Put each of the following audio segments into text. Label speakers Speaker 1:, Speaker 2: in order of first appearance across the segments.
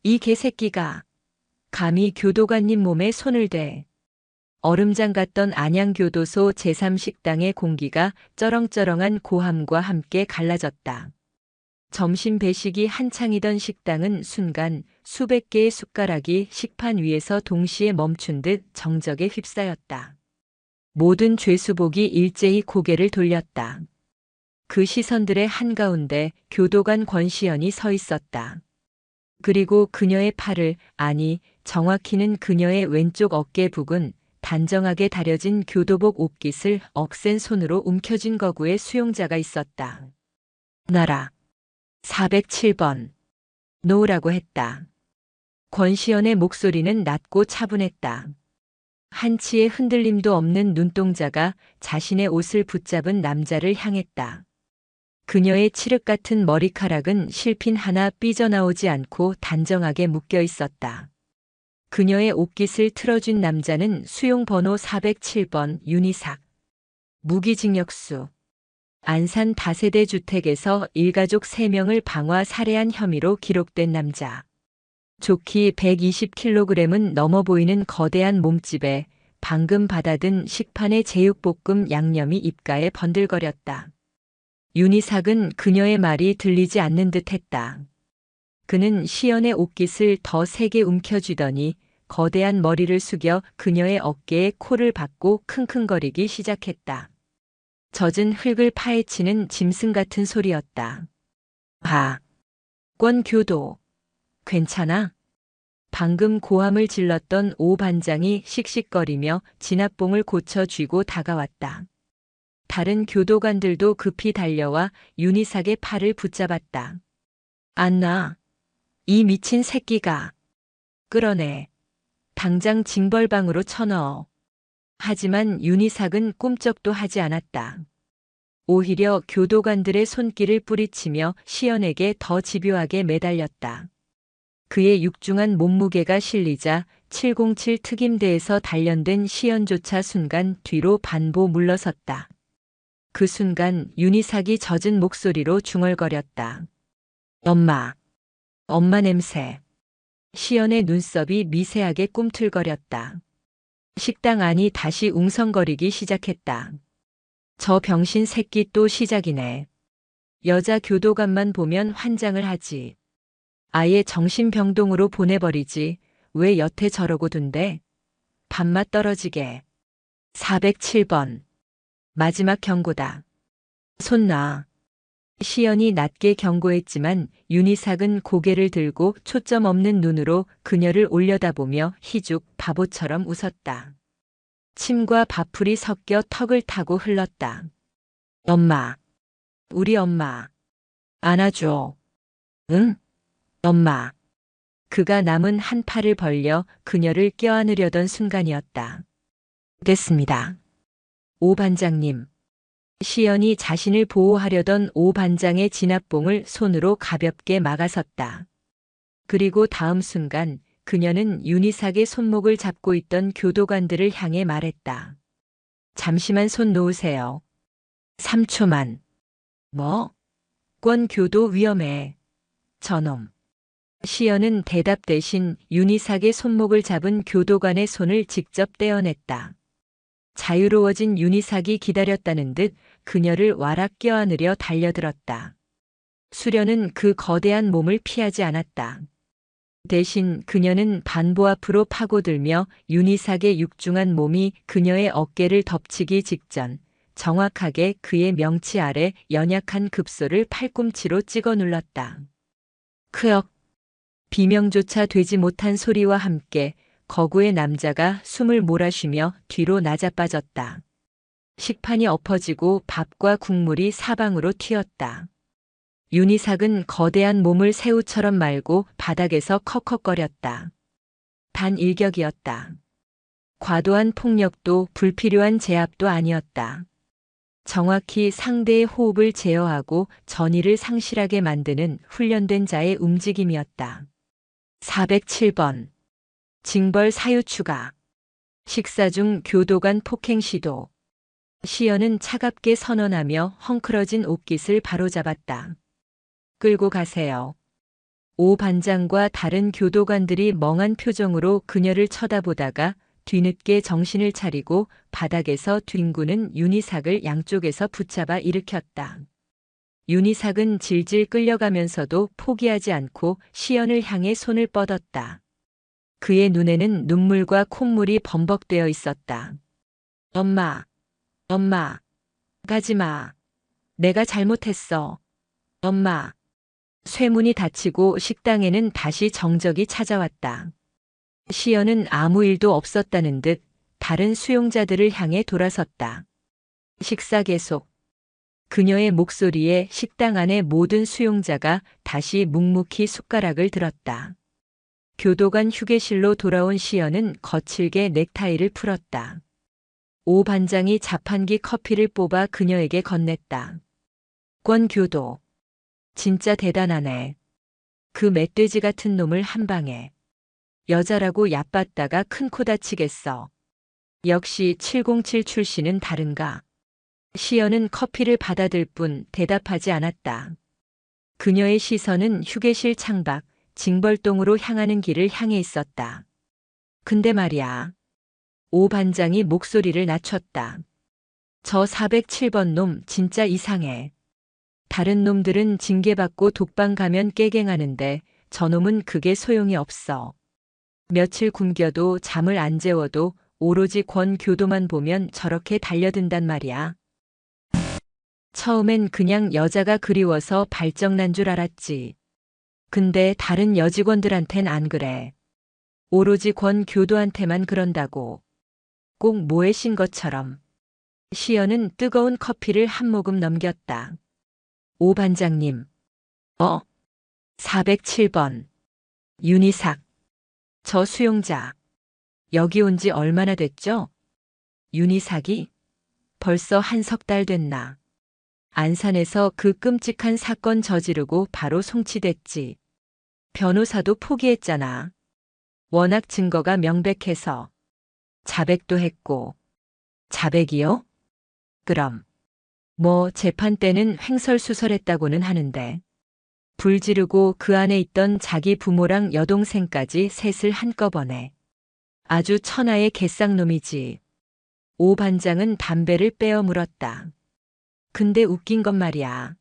Speaker 1: 이 개새끼가 감히 교도관님 몸에 손을 대. 얼음장 같던 안양교도소 제3식당의 공기가 쩌렁쩌렁한 고함과 함께 갈라졌다. 점심 배식이 한창이던 식당은 순간 수백 개의 숟가락이 식판 위에서 동시에 멈춘 듯 정적에 휩싸였다. 모든 죄수복이 일제히 고개를 돌렸다. 그 시선들의 한가운데 교도관 권시연이 서 있었다. 그리고 그녀의 팔을, 아니 정확히는 그녀의 왼쪽 어깨 부근 단정하게 다려진 교도복 옷깃을 억센 손으로 움켜쥔 거구의 수용자가 있었다. 나라 407번 놓으라고 했다. 권시연의 목소리는 낮고 차분했다. 한치의 흔들림도 없는 눈동자가 자신의 옷을 붙잡은 남자를 향했다. 그녀의 칠흑 같은 머리카락은 실핀 하나 삐져나오지 않고 단정하게 묶여 있었다. 그녀의 옷깃을 틀어준 남자는 수용 번호 407번 윤희삭. 무기징역수. 안산 다세대 주택에서 일가족 3명을 방화 살해한 혐의로 기록된 남자. 좋기 120kg은 넘어 보이는 거대한 몸집에 방금 받아든 식판의 제육볶음 양념이 입가에 번들거렸다. 윤희삭은 그녀의 말이 들리지 않는 듯 했다. 그는 시연의 옷깃을 더 세게 움켜쥐더니 거대한 머리를 숙여 그녀의 어깨에 코를 박고 킁킁거리기 시작했다. 젖은 흙을 파헤치는 짐승 같은 소리였다. 아, 권교도. 괜찮아? 방금 고함을 질렀던 오 반장이 씩씩거리며 진압봉을 고쳐 쥐고 다가왔다. 다른 교도관들도 급히 달려와 윤희삭의 팔을 붙잡았다. 안나, 이 미친 새끼가. 끌어내. 당장 징벌방으로 쳐넣어. 하지만 윤희삭은 꿈쩍도 하지 않았다. 오히려 교도관들의 손길을 뿌리치며 시연에게 더 집요하게 매달렸다. 그의 육중한 몸무게가 실리자 707 특임대에서 단련된 시연조차 순간 뒤로 반보 물러섰다. 그 순간 윤희삭이 젖은 목소리로 중얼거렸다. 엄마. 엄마 냄새. 시연의 눈썹이 미세하게 꿈틀거렸다. 식당 안이 다시 웅성거리기 시작했다. 저 병신 새끼 또 시작이네. 여자 교도관만 보면 환장을 하지. 아예 정신병동으로 보내버리지. 왜 여태 저러고 둔대? 밥맛 떨어지게. 407번. 마지막 경고다. 손 놔. 시연이 낮게 경고했지만 윤희삭은 고개를 들고 초점 없는 눈으로 그녀를 올려다보며 희죽 바보처럼 웃었다. 침과 밥풀이 섞여 턱을 타고 흘렀다. 엄마. 우리 엄마. 안아줘. 응? 엄마. 그가 남은 한 팔을 벌려 그녀를 껴안으려던 순간이었다. 됐습니다. 오 반장님. 시연이 자신을 보호하려던 오 반장의 진압봉을 손으로 가볍게 막아섰다. 그리고 다음 순간 그녀는 윤희삭의 손목을 잡고 있던 교도관들을 향해 말했다. 잠시만 손 놓으세요. 3초만. 뭐? 권교도 위험해. 저놈. 시연은 대답 대신 윤희삭의 손목을 잡은 교도관의 손을 직접 떼어냈다. 자유로워진 윤희삭이 기다렸다는 듯 그녀를 와락 껴안으려 달려들었다. 수련은 그 거대한 몸을 피하지 않았다. 대신 그녀는 반보 앞으로 파고들며 윤희삭의 육중한 몸이 그녀의 어깨를 덮치기 직전 정확하게 그의 명치 아래 연약한 급소를 팔꿈치로 찍어 눌렀다. 크역. 비명조차 되지 못한 소리와 함께 거구의 남자가 숨을 몰아쉬며 뒤로 낮아빠졌다. 식판이 엎어지고 밥과 국물이 사방으로 튀었다. 윤희삭은 거대한 몸을 새우처럼 말고 바닥에서 컥컥거렸다. 단 일격이었다. 과도한 폭력도 불필요한 제압도 아니었다. 정확히 상대의 호흡을 제어하고 전의를 상실하게 만드는 훈련된 자의 움직임이었다. 407번. 징벌 사유 추가. 식사 중 교도관 폭행 시도. 시연은 차갑게 선언하며 헝클어진 옷깃을 바로잡았다. 끌고 가세요. 오 반장과 다른 교도관들이 멍한 표정으로 그녀를 쳐다보다가 뒤늦게 정신을 차리고 바닥에서 뒹구는 윤희삭을 양쪽에서 붙잡아 일으켰다. 윤희삭은 질질 끌려가면서도 포기하지 않고 시연을 향해 손을 뻗었다. 그의 눈에는 눈물과 콧물이 범벅되어 있었다. 엄마, 엄마, 가지마. 내가 잘못했어. 엄마. 쇠문이 닫히고 식당에는 다시 정적이 찾아왔다. 시연은 아무 일도 없었다는 듯 다른 수용자들을 향해 돌아섰다. 식사 계속. 그녀의 목소리에 식당 안의 모든 수용자가 다시 묵묵히 숟가락을 들었다. 교도관 휴게실로 돌아온 시연은 거칠게 넥타이를 풀었다. 오 반장이 자판기 커피를 뽑아 그녀에게 건넸다. 권 교도. 진짜 대단하네. 그 멧돼지 같은 놈을 한 방에. 여자라고 얕봤다가 큰 코 다치겠어. 역시 707 출신은 다른가. 시연은 커피를 받아들 뿐 대답하지 않았다. 그녀의 시선은 휴게실 창밖, 징벌동으로 향하는 길을 향해 있었다. 근데 말이야. 오 반장이 목소리를 낮췄다. 저 407번 놈 진짜 이상해. 다른 놈들은 징계받고 독방 가면 깨갱하는데 저놈은 그게 소용이 없어. 며칠 굶겨도 잠을 안 재워도 오로지 권 교도만 보면 저렇게 달려든단 말이야. 처음엔 그냥 여자가 그리워서 발정난 줄 알았지. 근데 다른 여직원들한텐 안 그래. 오로지 권 교도한테만 그런다고. 꼭 모해신 것처럼. 시연은 뜨거운 커피를 한 모금 넘겼다. 오 반장님. 407번. 윤희삭. 저 수용자. 여기 온 지 얼마나 됐죠? 윤희삭이? 벌써 한 석 달 됐나. 안산에서 그 끔찍한 사건 저지르고 바로 송치됐지. 변호사도 포기했잖아. 워낙 증거가 명백해서. 자백도 했고. 자백이요? 그럼. 뭐 재판 때는 횡설수설했다고는 하는데. 불 지르고 그 안에 있던 자기 부모랑 여동생까지 셋을 한꺼번에. 아주 천하의 개쌍놈이지. 오 반장은 담배를 빼어 물었다. 근데 웃긴 건 말이야.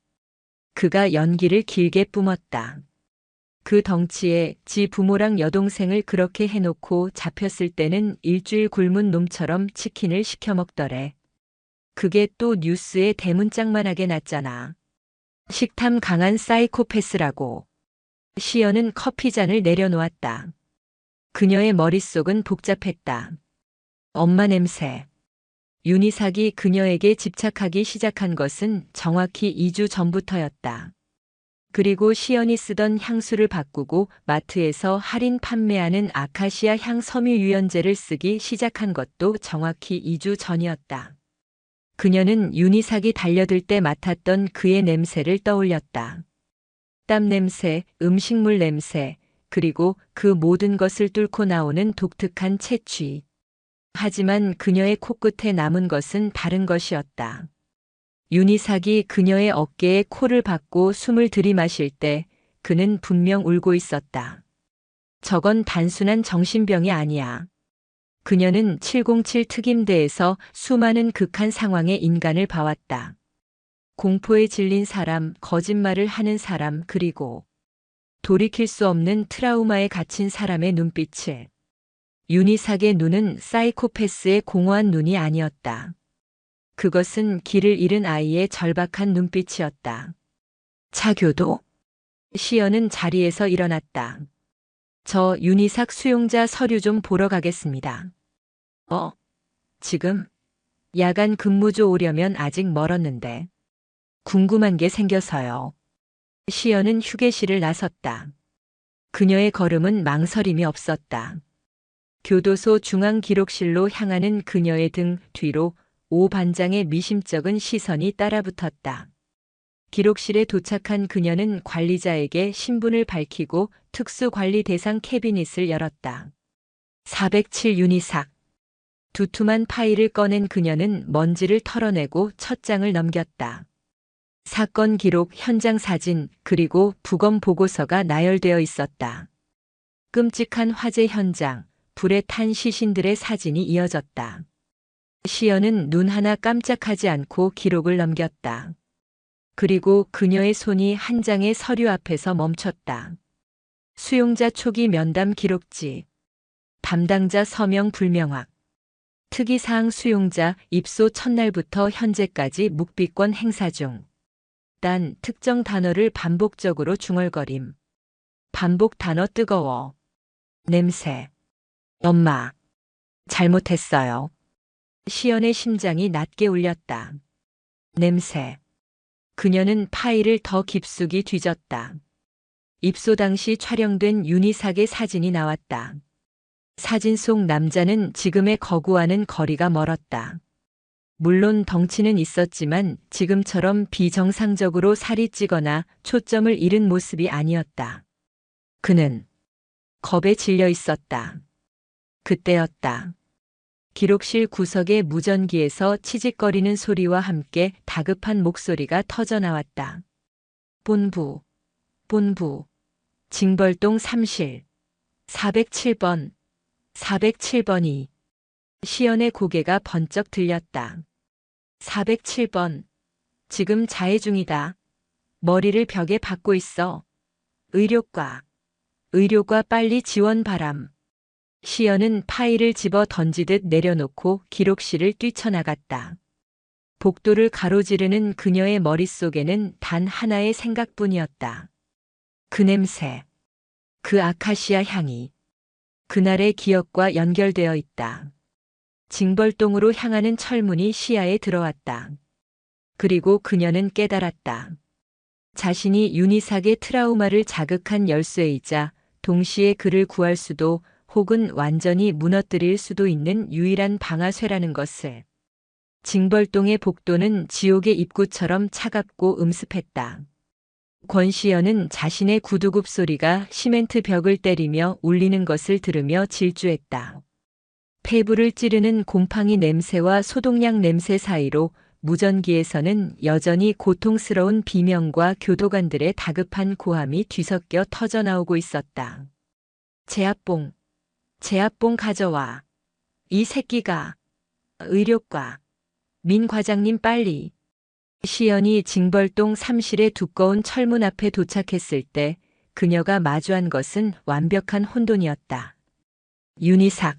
Speaker 1: 그가 연기를 길게 뿜었다. 그 덩치에 지 부모랑 여동생을 그렇게 해놓고 잡혔을 때는 일주일 굶은 놈처럼 치킨을 시켜 먹더래. 그게 또 뉴스에 대문짝만하게 났잖아. 식탐 강한 사이코패스라고. 시연은 커피잔을 내려놓았다. 그녀의 머릿속은 복잡했다. 엄마 냄새. 윤희삭이 그녀에게 집착하기 시작한 것은 정확히 2주 전부터였다. 그리고 시연이 쓰던 향수를 바꾸고 마트에서 할인 판매하는 아카시아 향 섬유 유연제를 쓰기 시작한 것도 정확히 2주 전이었다. 그녀는 윤희삭이 달려들 때 맡았던 그의 냄새를 떠올렸다. 땀 냄새, 음식물 냄새, 그리고 그 모든 것을 뚫고 나오는 독특한 채취. 하지만 그녀의 코끝에 남은 것은 다른 것이었다. 윤희삭이 그녀의 어깨에 코를 박고 숨을 들이마실 때 그는 분명 울고 있었다. 저건 단순한 정신병이 아니야. 그녀는 707 특임대에서 수많은 극한 상황의 인간을 봐왔다. 공포에 질린 사람, 거짓말을 하는 사람, 그리고 돌이킬 수 없는 트라우마에 갇힌 사람의 눈빛을. 윤희삭의 눈은 사이코패스의 공허한 눈이 아니었다. 그것은 길을 잃은 아이의 절박한 눈빛이었다. 차교도. 시연은 자리에서 일어났다. 저 윤희삭 수용자 서류 좀 보러 가겠습니다. 지금? 야간 근무조 오려면 아직 멀었는데. 궁금한 게 생겨서요. 시연은 휴게실을 나섰다. 그녀의 걸음은 망설임이 없었다. 교도소 중앙기록실로 향하는 그녀의 등 뒤로 오 반장의 미심쩍은 시선이 따라붙었다. 기록실에 도착한 그녀는 관리자에게 신분을 밝히고 특수관리 대상 캐비닛을 열었다. 407 윤희삭. 두툼한 파일을 꺼낸 그녀는 먼지를 털어내고 첫 장을 넘겼다. 사건 기록, 현장 사진, 그리고 부검 보고서가 나열되어 있었다. 끔찍한 화재 현장, 불에 탄 시신들의 사진이 이어졌다. 시연은 눈 하나 깜짝하지 않고 기록을 넘겼다. 그리고 그녀의 손이 한 장의 서류 앞에서 멈췄다. 수용자 초기 면담 기록지. 담당자 서명 불명확. 특이사항 수용자 입소 첫날부터 현재까지 묵비권 행사 중. 단 특정 단어를 반복적으로 중얼거림. 반복 단어 뜨거워. 냄새. 엄마. 잘못했어요. 시연의 심장이 낮게 울렸다. 냄새. 그녀는 파일을 더 깊숙이 뒤졌다. 입소 당시 촬영된 윤희삭의 사진이 나왔다. 사진 속 남자는 지금의 거구와는 거리가 멀었다. 물론 덩치는 있었지만 지금처럼 비정상적으로 살이 찌거나 초점을 잃은 모습이 아니었다. 그는 겁에 질려 있었다. 그때였다. 기록실 구석의 무전기에서 치직거리는 소리와 함께 다급한 목소리가 터져나왔다. 본부, 본부, 징벌동 3실, 407번, 407번이. 시연의 고개가 번쩍 들렸다. 407번. 지금 자해 중이다. 머리를 벽에 박고 있어. 의료과. 의료과 빨리 지원 바람. 시연은 파일을 집어 던지듯 내려놓고 기록실을 뛰쳐나갔다. 복도를 가로지르는 그녀의 머릿속에는 단 하나의 생각뿐이었다. 그 냄새. 그 아카시아 향이. 그날의 기억과 연결되어 있다. 징벌동으로 향하는 철문이 시야에 들어왔다. 그리고 그녀는 깨달았다. 자신이 윤희삭의 트라우마를 자극한 열쇠이자 동시에 그를 구할 수도 혹은 완전히 무너뜨릴 수도 있는 유일한 방아쇠라는 것을. 징벌동의 복도는 지옥의 입구처럼 차갑고 음습했다. 권시연은 자신의 구두굽 소리가 시멘트 벽을 때리며 울리는 것을 들으며 질주했다. 폐부를 찌르는 곰팡이 냄새와 소독약 냄새 사이로 무전기에서는 여전히 고통스러운 비명과 교도관들의 다급한 고함이 뒤섞여 터져나오고 있었다. 제압봉, 제압봉 가져와. 이 새끼가. 의료과. 민 과장님 빨리. 시연이 징벌동 3실의 두꺼운 철문 앞에 도착했을 때 그녀가 마주한 것은 완벽한 혼돈이었다. 윤희삭.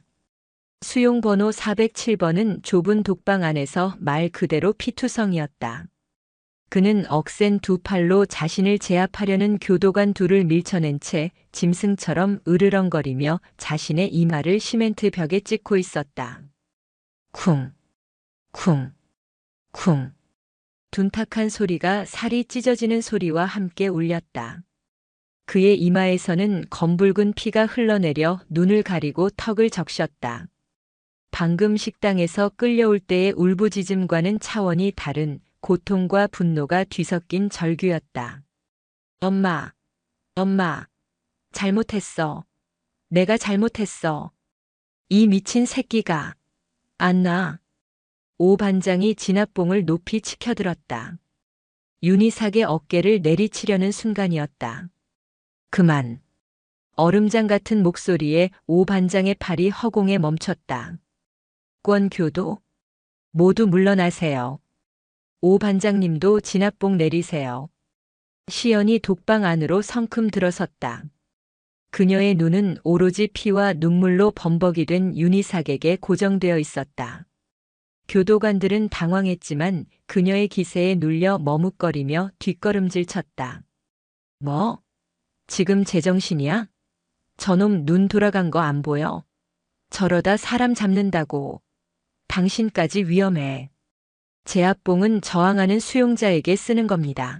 Speaker 1: 수용번호 407번은 좁은 독방 안에서 말 그대로 피투성이었다. 그는 억센 두 팔로 자신을 제압하려는 교도관 둘을 밀쳐낸 채 짐승처럼 으르렁거리며 자신의 이마를 시멘트 벽에 찍고 있었다. 쿵, 쿵, 쿵. 둔탁한 소리가 살이 찢어지는 소리와 함께 울렸다. 그의 이마에서는 검붉은 피가 흘러내려 눈을 가리고 턱을 적셨다. 방금 식당에서 끌려올 때의 울부짖음과는 차원이 다른 고통과 분노가 뒤섞인 절규였다. 엄마, 엄마, 잘못했어. 내가 잘못했어. 이 미친 새끼가. 안나. 오 반장이 진압봉을 높이 치켜들었다. 윤희삭의 어깨를 내리치려는 순간이었다. 그만. 얼음장 같은 목소리에 오 반장의 팔이 허공에 멈췄다. 권교도. 모두 물러나세요. 오 반장님도 진압봉 내리세요. 시연이 독방 안으로 성큼 들어섰다. 그녀의 눈은 오로지 피와 눈물로 범벅이 된 윤희삭에게 고정되어 있었다. 교도관들은 당황했지만 그녀의 기세에 눌려 머뭇거리며 뒷걸음질 쳤다. 뭐? 지금 제정신이야? 저놈 눈 돌아간 거 안 보여? 저러다 사람 잡는다고. 당신까지 위험해. 제압봉은 저항하는 수용자에게 쓰는 겁니다.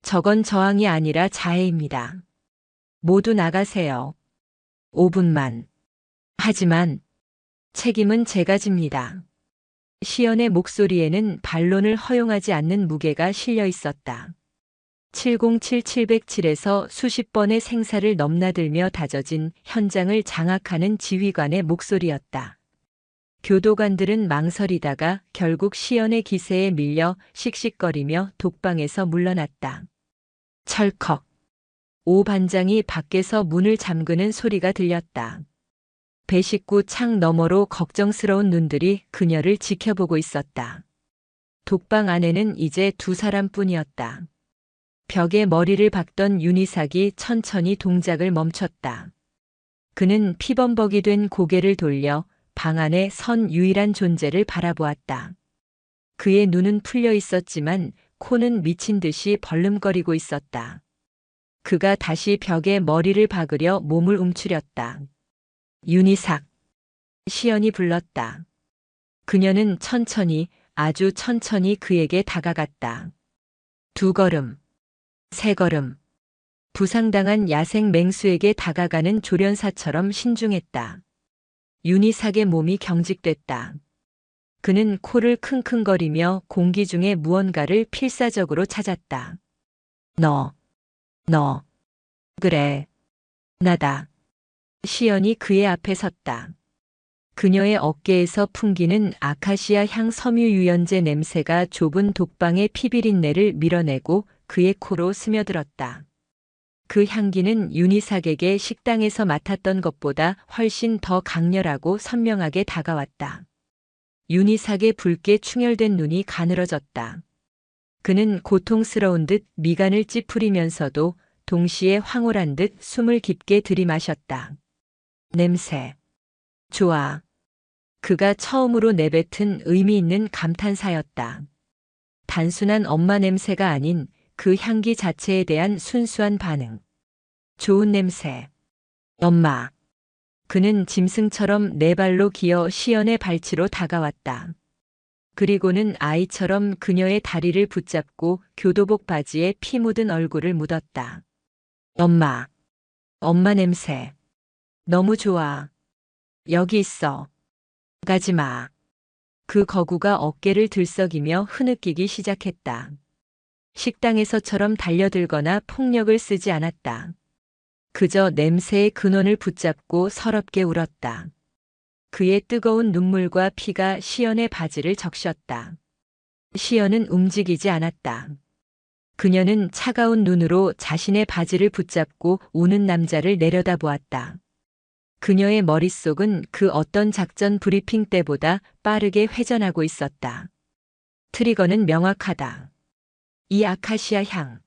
Speaker 1: 저건 저항이 아니라 자해입니다. 모두 나가세요. 5분만. 하지만 책임은 제가 집니다. 시연의 목소리에는 반론을 허용하지 않는 무게가 실려 있었다. 707-707에서 수십 번의 생사를 넘나들며 다져진 현장을 장악하는 지휘관의 목소리였다. 교도관들은 망설이다가 결국 시연의 기세에 밀려 씩씩거리며 독방에서 물러났다. 철컥. 오 반장이 밖에서 문을 잠그는 소리가 들렸다. 배 식구 창 너머로 걱정스러운 눈들이 그녀를 지켜보고 있었다. 독방 안에는 이제 두 사람뿐이었다. 벽에 머리를 박던 윤희삭이 천천히 동작을 멈췄다. 그는 피범벅이 된 고개를 돌려 방 안에 선 유일한 존재를 바라보았다. 그의 눈은 풀려 있었지만 코는 미친 듯이 벌름거리고 있었다. 그가 다시 벽에 머리를 박으려 몸을 움츠렸다. 윤희삭. 시연이 불렀다. 그녀는 천천히, 아주 천천히 그에게 다가갔다. 두 걸음, 세 걸음. 부상당한 야생 맹수에게 다가가는 조련사처럼 신중했다. 윤희삭의 몸이 경직됐다. 그는 코를 킁킁거리며 공기 중에 무언가를 필사적으로 찾았다. 너. 그래. 나다. 시연이 그의 앞에 섰다. 그녀의 어깨에서 풍기는 아카시아 향 섬유 유연제 냄새가 좁은 독방의 피비린내를 밀어내고 그의 코로 스며들었다. 그 향기는 윤희삭에게 식당에서 맡았던 것보다 훨씬 더 강렬하고 선명하게 다가왔다. 윤희삭의 붉게 충혈된 눈이 가늘어졌다. 그는 고통스러운 듯 미간을 찌푸리면서도 동시에 황홀한 듯 숨을 깊게 들이마셨다. 냄새. 좋아. 그가 처음으로 내뱉은 의미 있는 감탄사였다. 단순한 엄마 냄새가 아닌 그 향기 자체에 대한 순수한 반응. 좋은 냄새. 엄마. 그는 짐승처럼 네 발로 기어 시연의 발치로 다가왔다. 그리고는 아이처럼 그녀의 다리를 붙잡고 교도복 바지에 피 묻은 얼굴을 묻었다. 엄마. 엄마 냄새. 너무 좋아. 여기 있어. 가지 마. 그 거구가 어깨를 들썩이며 흐느끼기 시작했다. 식당에서처럼 달려들거나 폭력을 쓰지 않았다. 그저 냄새의 근원을 붙잡고 서럽게 울었다. 그의 뜨거운 눈물과 피가 시연의 바지를 적셨다. 시연은 움직이지 않았다. 그녀는 차가운 눈으로 자신의 바지를 붙잡고 우는 남자를 내려다보았다. 그녀의 머릿속은 그 어떤 작전 브리핑 때보다 빠르게 회전하고 있었다. 트리거는 명확하다. 이 아카시아 향.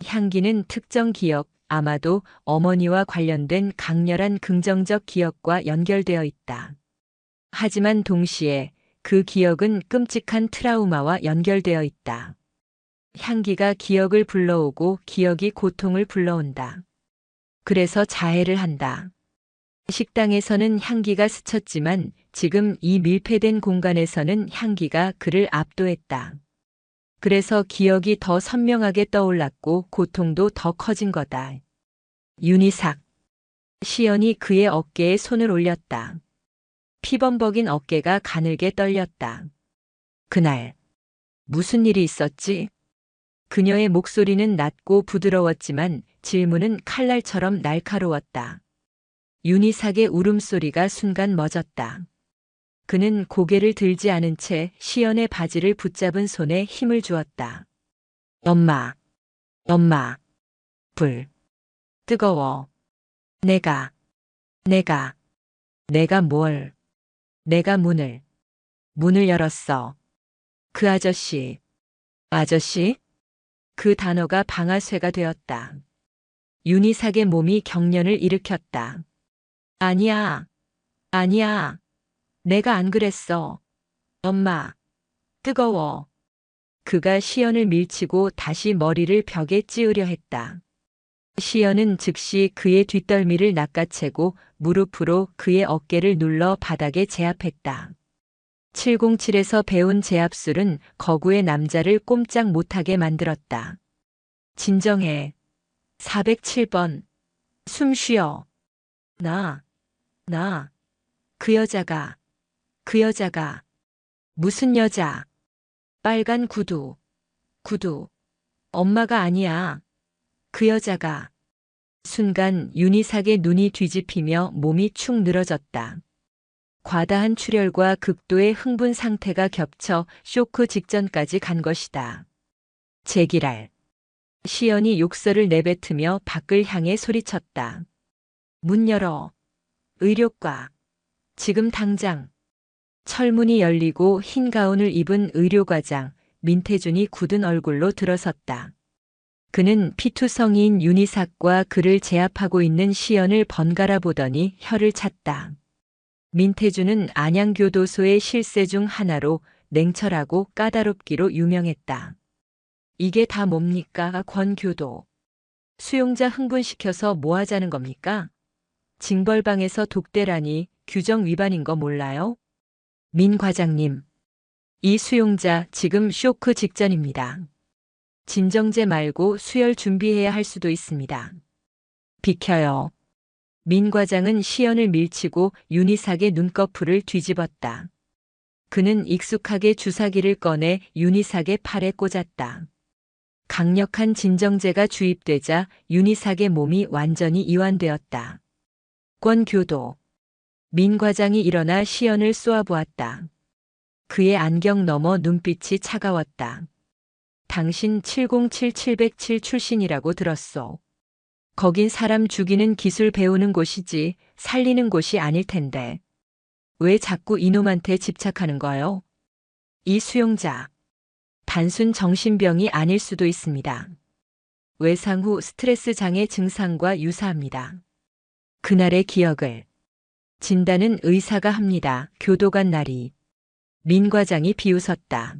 Speaker 1: 향기는 특정 기억, 아마도 어머니와 관련된 강렬한 긍정적 기억과 연결되어 있다. 하지만 동시에 그 기억은 끔찍한 트라우마와 연결되어 있다. 향기가 기억을 불러오고 기억이 고통을 불러온다. 그래서 자해를 한다. 식당에서는 향기가 스쳤지만 지금 이 밀폐된 공간에서는 향기가 그를 압도했다. 그래서 기억이 더 선명하게 떠올랐고 고통도 더 커진 거다. 윤희삭. 시연이 그의 어깨에 손을 올렸다. 피범벅인 어깨가 가늘게 떨렸다. 그날 무슨 일이 있었지? 그녀의 목소리는 낮고 부드러웠지만 질문은 칼날처럼 날카로웠다. 윤희삭의 울음소리가 순간 멎었다. 그는 고개를 들지 않은 채 시연의 바지를 붙잡은 손에 힘을 주었다. 엄마. 불. 뜨거워. 내가 뭘. 내가 문을 열었어. 그 아저씨. 그 단어가 방아쇠가 되었다. 윤희삭의 몸이 경련을 일으켰다. 아니야. 내가 안 그랬어. 엄마. 뜨거워. 그가 시연을 밀치고 다시 머리를 벽에 찌으려 했다. 시연은 즉시 그의 뒷덜미를 낚아채고 무릎으로 그의 어깨를 눌러 바닥에 제압했다. 707에서 배운 제압술은 거구의 남자를 꼼짝 못하게 만들었다. 진정해. 407번. 숨 쉬어. 그 여자가. 무슨 여자? 빨간 구두. 엄마가 아니야. 그 여자가. 순간 윤희삭의 눈이 뒤집히며 몸이 축 늘어졌다. 과다한 출혈과 극도의 흥분 상태가 겹쳐 쇼크 직전까지 간 것이다. 제기랄. 시연이 욕설을 내뱉으며 밖을 향해 소리쳤다. 문 열어. 의료과. 지금 당장. 철문이 열리고 흰 가운을 입은 의료과장 민태준이 굳은 얼굴로 들어섰다. 그는 피투성이인 윤희삭과 그를 제압하고 있는 시연을 번갈아 보더니 혀를 찼다. 민태준은 안양교도소의 실세 중 하나로 냉철하고 까다롭기로 유명했다. 이게 다 뭡니까, 권교도? 수용자 흥분시켜서 뭐 하자는 겁니까? 징벌방에서 독대라니 규정 위반인 거 몰라요? 민 과장님, 이 수용자 지금 쇼크 직전입니다. 진정제 말고 수혈 준비해야 할 수도 있습니다. 비켜요. 민 과장은 시연을 밀치고 윤희삭의 눈꺼풀을 뒤집었다. 그는 익숙하게 주사기를 꺼내 윤희삭의 팔에 꽂았다. 강력한 진정제가 주입되자 윤희삭의 몸이 완전히 이완되었다. 권교도. 민 과장이 일어나 시연을 쏘아보았다. 그의 안경 너머 눈빛이 차가웠다. 당신 707-707 출신이라고 들었소. 거긴 사람 죽이는 기술 배우는 곳이지 살리는 곳이 아닐 텐데. 왜 자꾸 이놈한테 집착하는 거요? 이 수용자. 단순 정신병이 아닐 수도 있습니다. 외상 후 스트레스 장애 증상과 유사합니다. 그날의 기억을. 진단은 의사가 합니다. 교도관 날이. 민 과장이 비웃었다.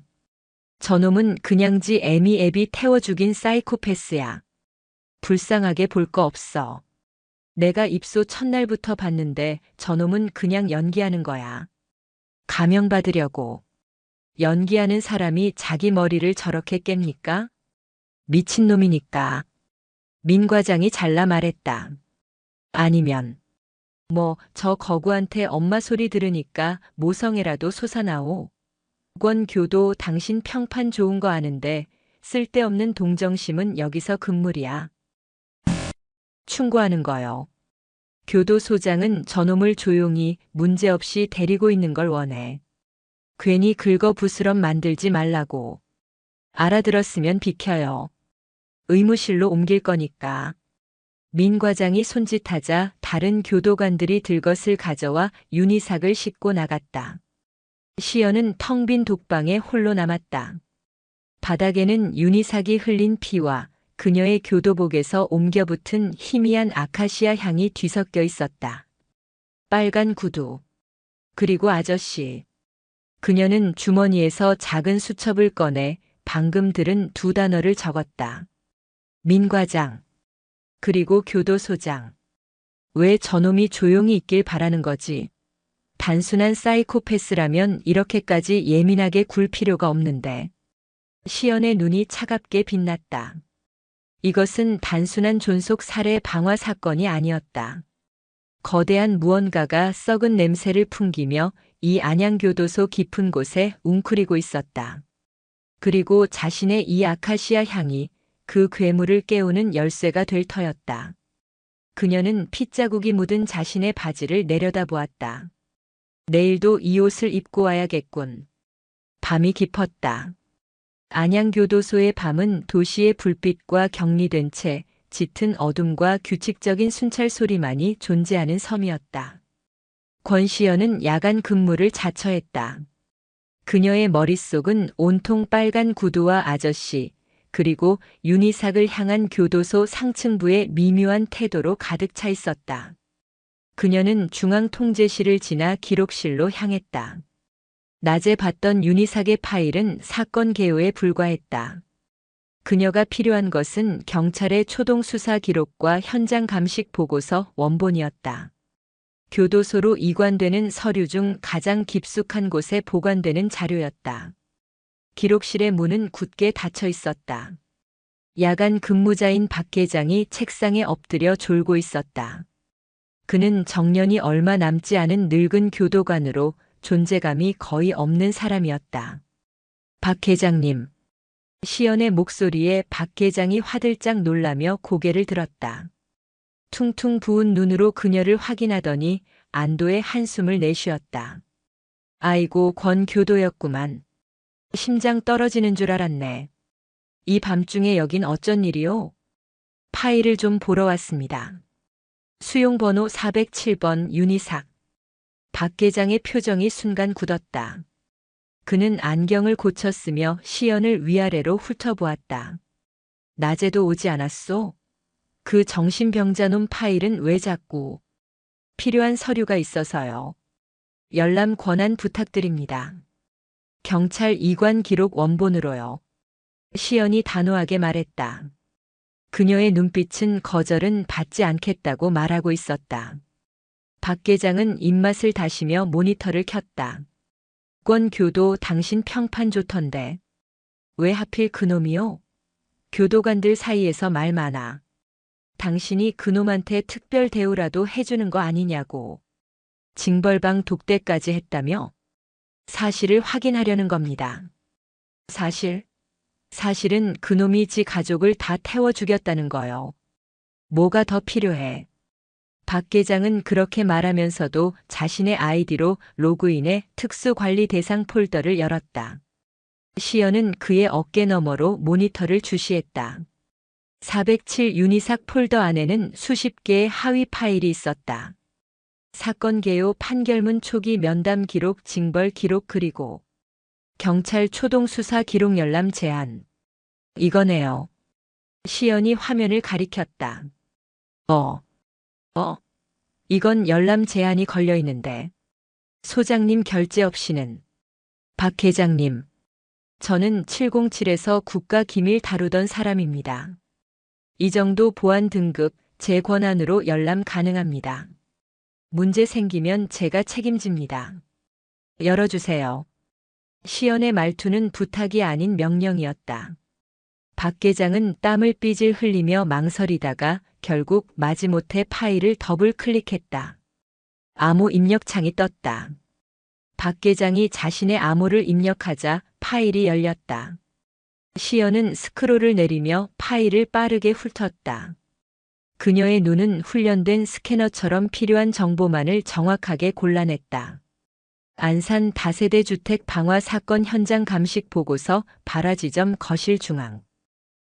Speaker 1: 저놈은 그냥 지 애미애비 태워 죽인 사이코패스야. 불쌍하게 볼 거 없어. 내가 입소 첫날부터 봤는데 저놈은 그냥 연기하는 거야. 감형받으려고. 연기하는 사람이 자기 머리를 저렇게 깹니까? 미친놈이니까. 민 과장이 잘라 말했다. 아니면 저 거구한테 엄마 소리 들으니까 모성애라도 솟아나오. 권교도 당신 평판 좋은 거 아는데 쓸데없는 동정심은 여기서 금물이야. 충고하는 거요. 교도소장은 저놈을 조용히 문제없이 데리고 있는 걸 원해. 괜히 긁어부스럼 만들지 말라고. 알아들었으면 비켜요. 의무실로 옮길 거니까. 민 과장이 손짓하자 다른 교도관들이 들것을 가져와 윤희삭을 싣고 나갔다. 시연은 텅 빈 독방에 홀로 남았다. 바닥에는 윤희삭이 흘린 피와 그녀의 교도복에서 옮겨붙은 희미한 아카시아 향이 뒤섞여 있었다. 빨간 구두. 그리고 아저씨. 그녀는 주머니에서 작은 수첩을 꺼내 방금 들은 두 단어를 적었다. 민 과장. 그리고 교도소장. 왜 저놈이 조용히 있길 바라는 거지? 단순한 사이코패스라면 이렇게까지 예민하게 굴 필요가 없는데. 시연의 눈이 차갑게 빛났다. 이것은 단순한 존속 살해 방화 사건이 아니었다. 거대한 무언가가 썩은 냄새를 풍기며 이 안양교도소 깊은 곳에 웅크리고 있었다. 그리고 자신의 이 아카시아 향이 그 괴물을 깨우는 열쇠가 될 터였다. 그녀는 핏자국이 묻은 자신의 바지를 내려다보았다. 내일도 이 옷을 입고 와야겠군. 밤이 깊었다. 안양교도소의 밤은 도시의 불빛과 격리된 채 짙은 어둠과 규칙적인 순찰 소리만이 존재하는 섬이었다. 권시연은 야간 근무를 자처했다. 그녀의 머릿속은 온통 빨간 구두와 아저씨, 그리고 윤희삭을 향한 교도소 상층부의 미묘한 태도로 가득 차 있었다. 그녀는 중앙통제실을 지나 기록실로 향했다. 낮에 봤던 윤희삭의 파일은 사건 개요에 불과했다. 그녀가 필요한 것은 경찰의 초동 수사 기록과 현장 감식 보고서 원본이었다. 교도소로 이관되는 서류 중 가장 깊숙한 곳에 보관되는 자료였다. 기록실의 문은 굳게 닫혀 있었다. 야간 근무자인 박 계장이 책상에 엎드려 졸고 있었다. 그는 정년이 얼마 남지 않은 늙은 교도관으로 존재감이 거의 없는 사람이었다. 박 계장님. 시연의 목소리에 박 계장이 화들짝 놀라며 고개를 들었다. 퉁퉁 부은 눈으로 그녀를 확인하더니 안도의 한숨을 내쉬었다. 아이고, 권 교도였구만. 심장 떨어지는 줄 알았네. 이 밤중에 여긴 어쩐 일이요? 파일을 좀 보러 왔습니다. 수용번호 407번 윤희삭. 박 계장의 표정이 순간 굳었다. 그는 안경을 고쳤으며 시연을 위아래로 훑어보았다. 낮에도 오지 않았소? 그 정신병자놈 파일은 왜 자꾸? 필요한 서류가 있어서요. 열람 권한 부탁드립니다. 경찰 이관 기록 원본으로요. 시연이 단호하게 말했다. 그녀의 눈빛은 거절은 받지 않겠다고 말하고 있었다. 박 계장은 입맛을 다시며 모니터를 켰다. 권 교도, 당신 평판 좋던데. 왜 하필 그놈이요? 교도관들 사이에서 말 많아. 당신이 그놈한테 특별 대우라도 해주는 거 아니냐고. 징벌방 독대까지 했다며? 사실을 확인하려는 겁니다. 사실은 그놈이 지 가족을 다 태워 죽였다는 거요. 뭐가 더 필요해? 박 계장은 그렇게 말하면서도 자신의 아이디로 로그인해 특수관리 대상 폴더를 열었다. 시연은 그의 어깨 너머로 모니터를 주시했다. 407 윤희삭 폴더 안에는 수십 개의 하위 파일이 있었다. 사건 개요, 판결문 초기 면담 기록, 징벌 기록, 그리고 경찰 초동 수사 기록 열람 제한. 이거네요. 시연이 화면을 가리켰다. 이건 열람 제한이 걸려 있는데. 소장님 결제 없이는. 박 계장님. 저는 707에서 국가기밀 다루던 사람입니다. 이 정도 보안 등급 제 권한으로 열람 가능합니다. 문제 생기면 제가 책임집니다. 열어주세요. 시연의 말투는 부탁이 아닌 명령이었다. 박 계장은 땀을 삐질 흘리며 망설이다가 결국 마지못해 파일을 더블 클릭했다. 암호 입력창이 떴다. 박 계장이 자신의 암호를 입력하자 파일이 열렸다. 시연은 스크롤을 내리며 파일을 빠르게 훑었다. 그녀의 눈은 훈련된 스캐너처럼 필요한 정보만을 정확하게 골라냈다. 안산 다세대 주택 방화 사건 현장 감식 보고서 발화 지점 거실 중앙.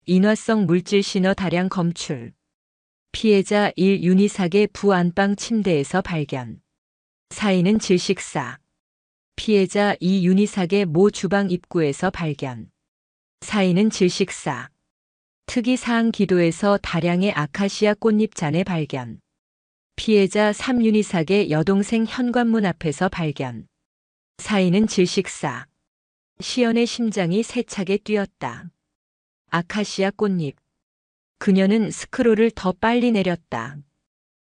Speaker 1: 인화성 물질 신호 다량 검출. 피해자 1 윤희삭의 부안방 침대에서 발견. 사인은 질식사. 피해자 2 윤희삭의 모 주방 입구에서 발견. 사인은 질식사. 특이사항 기도에서 다량의 아카시아 꽃잎 잔해 발견. 피해자 3 윤희삭의 여동생 현관문 앞에서 발견. 사인은 질식사. 시연의 심장이 세차게 뛰었다. 아카시아 꽃잎. 그녀는 스크롤을 더 빨리 내렸다.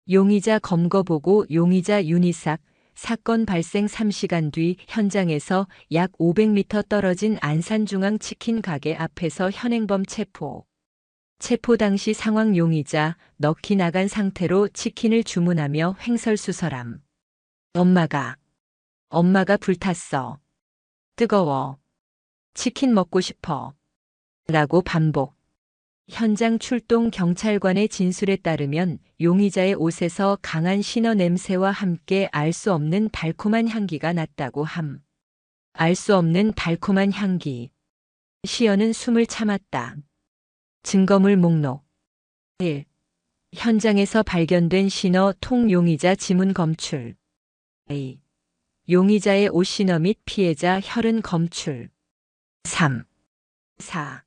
Speaker 1: 용의자 검거보고 용의자 윤희삭. 사건 발생 3시간 뒤 현장에서 약 500m 떨어진 안산중앙 치킨 가게 앞에서 현행범 체포. 체포 당시 상황 용의자 넋이 나간 상태로 치킨을 주문하며 횡설수설함. 엄마가 불탔어. 뜨거워. 치킨 먹고 싶어. 라고 반복. 현장 출동 경찰관의 진술에 따르면 용의자의 옷에서 강한 신어 냄새와 함께 알 수 없는 달콤한 향기가 났다고 함. 알 수 없는 달콤한 향기. 시연은 숨을 참았다. 증거물 목록. 1. 현장에서 발견된 신어 통 용의자 지문 검출. 2. 용의자의 옷 신어 및 피해자 혈흔 검출. 3. 4.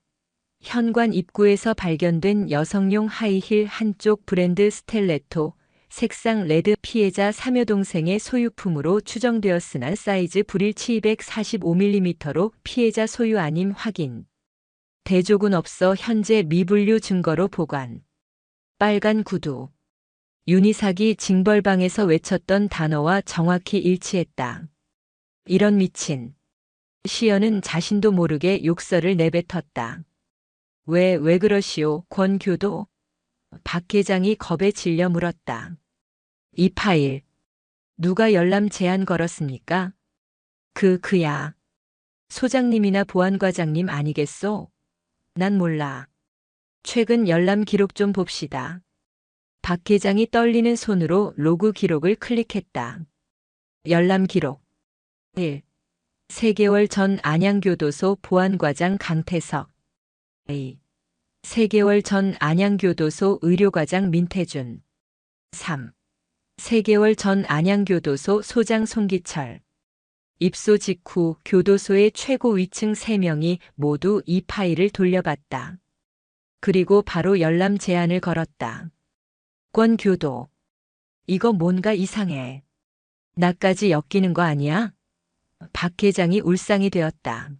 Speaker 1: 현관 입구에서 발견된 여성용 하이힐 한쪽 브랜드 스텔레토, 색상 레드 피해자 사묘동생의 소유품으로 추정되었으나 사이즈 불일치 245mm로 피해자 소유 아님 확인. 대조군 없어 현재 미분류 증거로 보관. 빨간 구두. 윤희삭이 징벌방에서 외쳤던 단어와 정확히 일치했다. 이런 미친. 시연은 자신도 모르게 욕설을 내뱉었다. 왜 그러시오, 권 교도? 박 계장이 겁에 질려 물었다. 이 파일. 누가 열람 제한 걸었습니까? 그야. 소장님이나 보안과장님 아니겠소? 난 몰라. 최근 열람 기록 좀 봅시다. 박 계장이 떨리는 손으로 로그 기록을 클릭했다. 열람 기록. 1. 3개월 전 안양교도소 보안과장 강태석. 2. 3개월 전 안양교도소 의료과장 민태준. 3. 3개월 전 안양교도소 소장 송기철. 입소 직후 교도소의 최고 위층 3명이 모두 이 파일을 돌려봤다. 그리고 바로 열람 제안을 걸었다. 권 교도. 이거 뭔가 이상해. 나까지 엮이는 거 아니야? 박 계장이 울상이 되었다.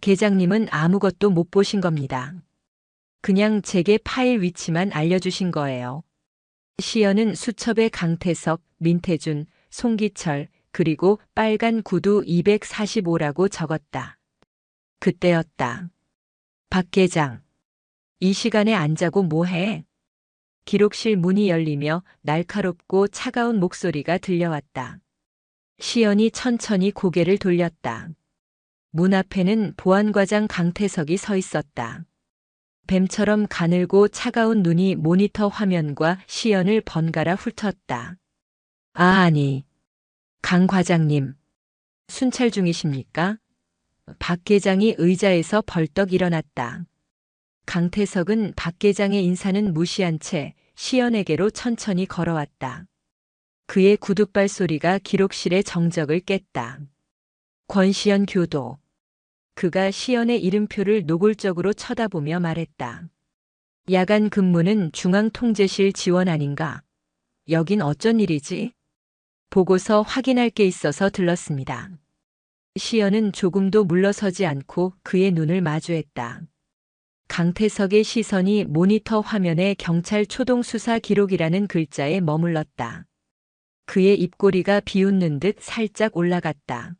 Speaker 1: 계장님은 아무것도 못 보신 겁니다. 그냥 제게 파일 위치만 알려주신 거예요. 시연은 수첩에 강태석, 민태준, 송기철, 그리고 빨간 구두 245라고 적었다. 그때였다. 박 계장. 이 시간에 안 자고 뭐해? 기록실 문이 열리며 날카롭고 차가운 목소리가 들려왔다. 시연이 천천히 고개를 돌렸다. 문 앞에는 보안과장 강태석이 서 있었다. 뱀처럼 가늘고 차가운 눈이 모니터 화면과 시연을 번갈아 훑었다. 아니, 강 과장님, 순찰 중이십니까? 박 계장이 의자에서 벌떡 일어났다. 강태석은 박 계장의 인사는 무시한 채 시연에게로 천천히 걸어왔다. 그의 구둣발 소리가 기록실의 정적을 깼다. 권시연 교도. 그가 시연의 이름표를 노골적으로 쳐다보며 말했다. 야간 근무는 중앙통제실 지원 아닌가? 여긴 어쩐 일이지? 보고서 확인할 게 있어서 들렀습니다. 시연은 조금도 물러서지 않고 그의 눈을 마주했다. 강태석의 시선이 모니터 화면에 경찰 초동수사 기록이라는 글자에 머물렀다. 그의 입꼬리가 비웃는 듯 살짝 올라갔다.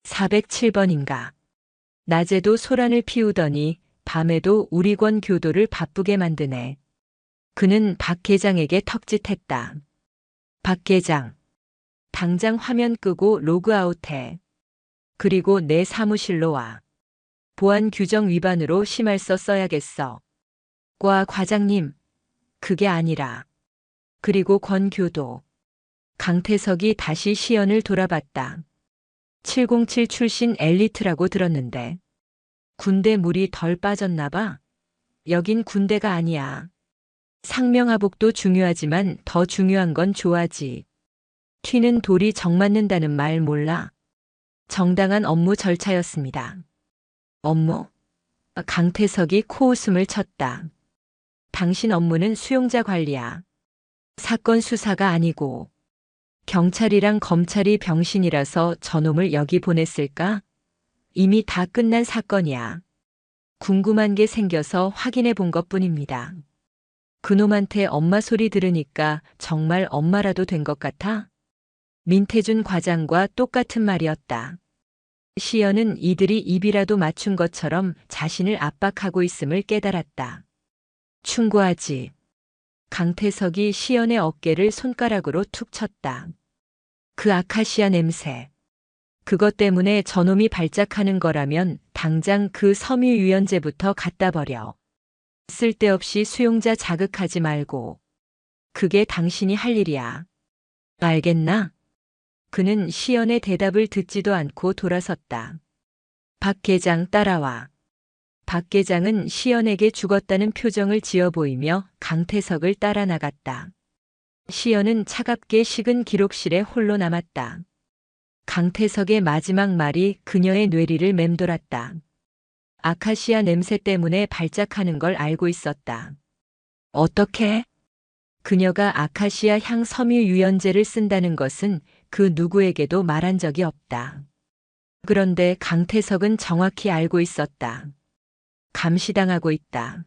Speaker 1: 407번인가. 낮에도 소란을 피우더니 밤에도 우리 권 교도를 바쁘게 만드네. 그는 박 계장에게 턱짓했다. 박 계장. 당장 화면 끄고 로그아웃해. 그리고 내 사무실로 와. 보안 규정 위반으로 심할서 써야겠어. 과 과장님. 그게 아니라. 그리고 권 교도. 강태석이 다시 시연을 돌아봤다. 707 출신 엘리트라고 들었는데. 군대 물이 덜 빠졌나 봐. 여긴 군대가 아니야. 상명하복도 중요하지만 더 중요한 건 조화지. 튀는 돌이 정 맞는다는 말 몰라. 정당한 업무 절차였습니다. 업무? 강태석이 코웃음을 쳤다. 당신 업무는 수용자 관리야. 사건 수사가 아니고. 경찰이랑 검찰이 병신이라서 저놈을 여기 보냈을까? 이미 다 끝난 사건이야. 궁금한 게 생겨서 확인해 본 것뿐입니다. 그놈한테 엄마 소리 들으니까 정말 엄마라도 된 것 같아? 민태준 과장과 똑같은 말이었다. 시연은 이들이 입이라도 맞춘 것처럼 자신을 압박하고 있음을 깨달았다. 충고하지. 강태석이 시연의 어깨를 손가락으로 툭 쳤다. 그 아카시아 냄새. 그것 때문에 저놈이 발작하는 거라면 당장 그 섬유유연제부터 갖다 버려. 쓸데없이 수용자 자극하지 말고. 그게 당신이 할 일이야. 알겠나? 그는 시연의 대답을 듣지도 않고 돌아섰다. 박 계장 따라와. 박 계장은 시연에게 죽었다는 표정을 지어 보이며 강태석을 따라 나갔다. 시연은 차갑게 식은 기록실에 홀로 남았다. 강태석의 마지막 말이 그녀의 뇌리를 맴돌았다. 아카시아 냄새 때문에 발작하는 걸 알고 있었다. 어떻게? 그녀가 아카시아 향 섬유 유연제를 쓴다는 것은 그 누구에게도 말한 적이 없다. 그런데 강태석은 정확히 알고 있었다. 감시당하고 있다.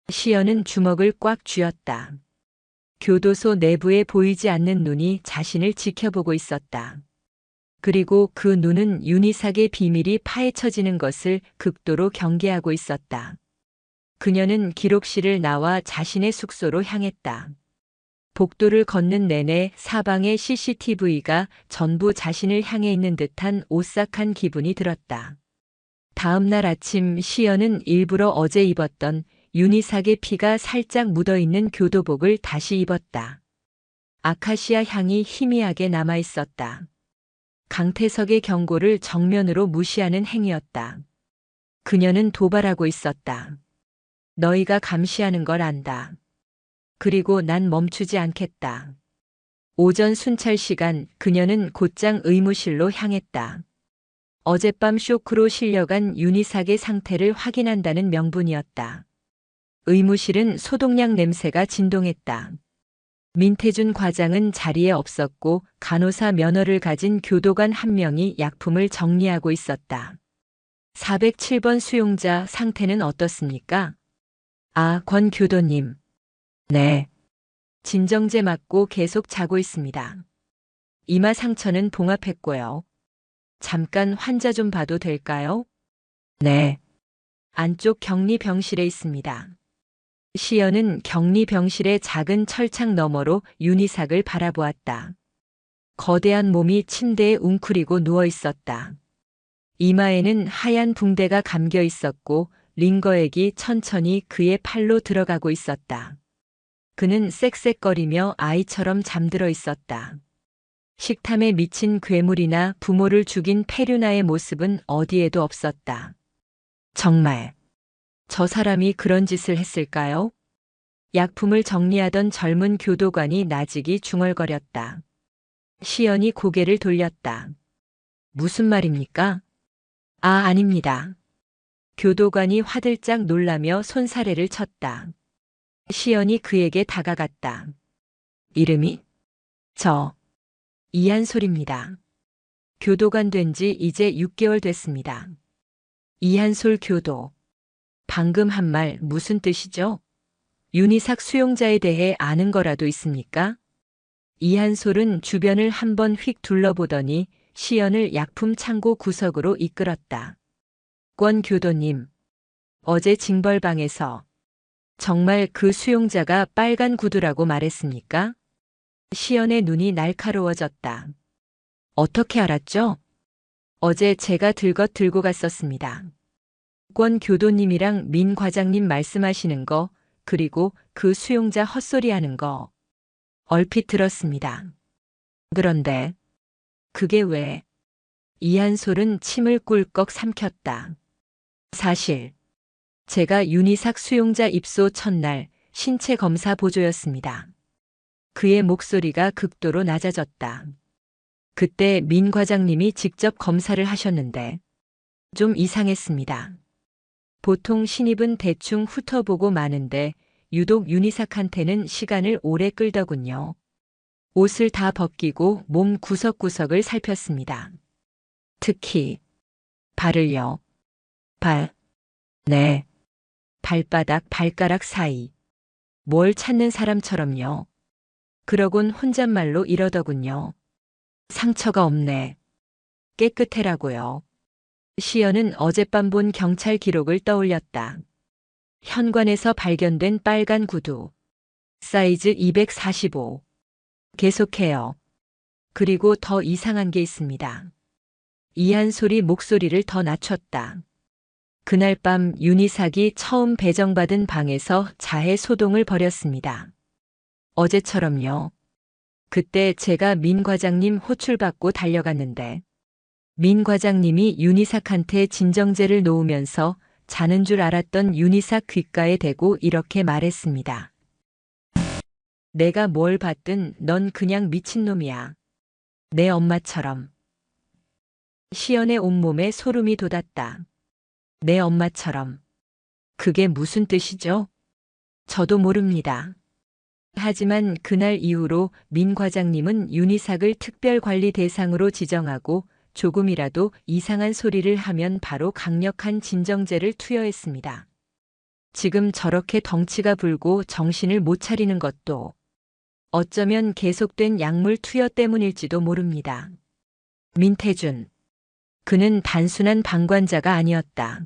Speaker 1: 시연은 주먹을 꽉 쥐었다. 교도소 내부에 보이지 않는 눈이 자신을 지켜보고 있었다. 그리고 그 눈은 윤희삭의 비밀이 파헤쳐지는 것을 극도로 경계하고 있었다. 그녀는 기록실을 나와 자신의 숙소로 향했다. 복도를 걷는 내내 사방의 CCTV가 전부 자신을 향해 있는 듯한 오싹한 기분이 들었다. 다음 날 아침 시연은 일부러 어제 입었던 윤희삭의 피가 살짝 묻어있는 교도복을 다시 입었다. 아카시아 향이 희미하게 남아있었다. 강태석의 경고를 정면으로 무시하는 행위였다. 그녀는 도발하고 있었다. 너희가 감시하는 걸 안다. 그리고 난 멈추지 않겠다. 오전 순찰 시간 그녀는 곧장 의무실로 향했다. 어젯밤 쇼크로 실려간 윤희삭의 상태를 확인한다는 명분이었다. 의무실은 소독약 냄새가 진동했다. 민태준 과장은 자리에 없었고 간호사 면허를 가진 교도관 한 명이 약품을 정리하고 있었다. 407번 수용자 상태는 어떻습니까? 아, 권 교도님. 네. 진정제 맞고 계속 자고 있습니다. 이마 상처는 봉합했고요. 잠깐 환자 좀 봐도 될까요? 네. 안쪽 격리병실에 있습니다. 시연은 격리병실의 작은 철창 너머로 윤희삭을 바라보았다. 거대한 몸이 침대에 웅크리고 누워 있었다. 이마에는 하얀 붕대가 감겨 있었고 링거액이 천천히 그의 팔로 들어가고 있었다. 그는 쌕쌕거리며 아이처럼 잠들어 있었다. 식탐에 미친 괴물이나 부모를 죽인 페류나의 모습은 어디에도 없었다. 정말 저 사람이 그런 짓을 했을까요? 약품을 정리하던 젊은 교도관이 나직이 중얼거렸다. 시연이 고개를 돌렸다. 무슨 말입니까? 아, 아닙니다. 교도관이 화들짝 놀라며 손사래를 쳤다. 시연이 그에게 다가갔다. 이름이? 이한솔입니다. 교도관 된 지 이제 6개월 됐습니다. 이한솔 교도. 방금 한 말 무슨 뜻이죠? 윤희삭 수용자에 대해 아는 거라도 있습니까? 이한솔은 주변을 한번 휙 둘러보더니 시연을 약품 창고 구석으로 이끌었다. 권 교도님, 어제 징벌방에서 정말 그 수용자가 빨간 구두라고 말했습니까? 시연의 눈이 날카로워졌다. 어떻게 알았죠? 어제 제가 들고 갔었습니다. 권 교도님이랑 민 과장님 말씀하시는 거, 그리고 그 수용자 헛소리하는 거 얼핏 들었습니다. 그런데 그게 왜? 이한솔은 침을 꿀꺽 삼켰다. 사실 제가 윤희삭 수용자 입소 첫날 신체 검사 보조였습니다. 그의 목소리가 극도로 낮아졌다. 그때 민 과장님이 직접 검사를 하셨는데 좀 이상했습니다. 보통 신입은 대충 훑어보고 마는데 유독 윤희삭한테는 시간을 오래 끌더군요. 옷을 다 벗기고 몸 구석구석을 살폈습니다. 특히 발을요. 네. 발바닥, 발가락 사이. 뭘 찾는 사람처럼요. 그러곤 혼잣말로 이러더군요. 상처가 없네. 깨끗해라고요. 시연은 어젯밤 본 경찰 기록을 떠올렸다. 현관에서 발견된 빨간 구두. 사이즈 245. 계속해요. 그리고 더 이상한 게 있습니다. 이한솔이 목소리를 더 낮췄다. 그날 밤 윤희삭이 처음 배정받은 방에서 자해 소동을 벌였습니다. 어제처럼요. 그때 제가 민 과장님 호출받고 달려갔는데 민 과장님이 윤희삭한테 진정제를 놓으면서 자는 줄 알았던 윤희삭 귓가에 대고 이렇게 말했습니다. 내가 뭘 봤든 넌 그냥 미친놈이야. 내 엄마처럼. 시연의 온몸에 소름이 돋았다. 내 엄마처럼. 그게 무슨 뜻이죠? 저도 모릅니다. 하지만 그날 이후로 민 과장님은 윤희삭을 특별관리 대상으로 지정하고 조금이라도 이상한 소리를 하면 바로 강력한 진정제를 투여했습니다. 지금 저렇게 덩치가 불고 정신을 못 차리는 것도 어쩌면 계속된 약물 투여 때문일지도 모릅니다. 민태준. 그는 단순한 방관자가 아니었다.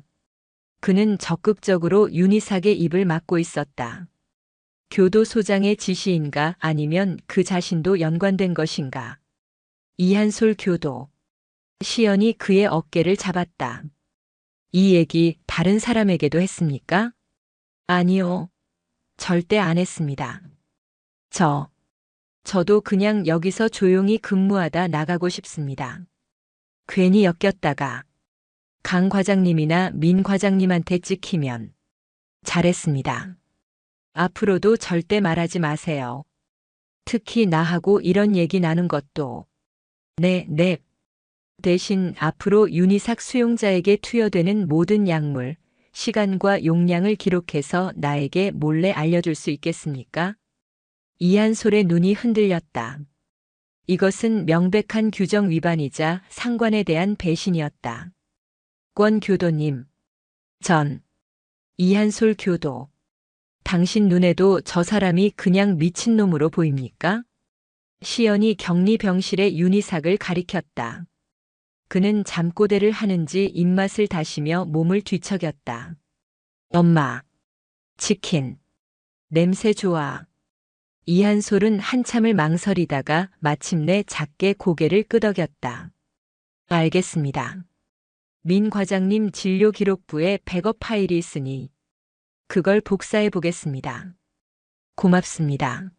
Speaker 1: 그는 적극적으로 윤희삭의 입을 막고 있었다. 교도소장의 지시인가 아니면 그 자신도 연관된 것인가. 이한솔 교도. 시연이 그의 어깨를 잡았다. 이 얘기 다른 사람에게도 했습니까? 아니요. 절대 안 했습니다. 저도 그냥 여기서 조용히 근무하다 나가고 싶습니다. 괜히 엮였다가 강 과장님이나 민 과장님한테 찍히면. 잘했습니다. 앞으로도 절대 말하지 마세요. 특히 나하고 이런 얘기 나눈 것도. 네. 대신 앞으로 윤희삭 수용자에게 투여되는 모든 약물, 시간과 용량을 기록해서 나에게 몰래 알려줄 수 있겠습니까? 이한솔의 눈이 흔들렸다. 이것은 명백한 규정 위반이자 상관에 대한 배신이었다. 권 교도님. 이한솔 교도. 당신 눈에도 저 사람이 그냥 미친놈으로 보입니까? 시연이 격리병실의 윤희삭을 가리켰다. 그는 잠꼬대를 하는지 입맛을 다시며 몸을 뒤척였다. 엄마. 치킨. 냄새 좋아. 이한솔은 한참을 망설이다가 마침내 작게 고개를 끄덕였다. 알겠습니다. 민 과장님 진료 기록부에 백업 파일이 있으니 그걸 복사해 보겠습니다. 고맙습니다.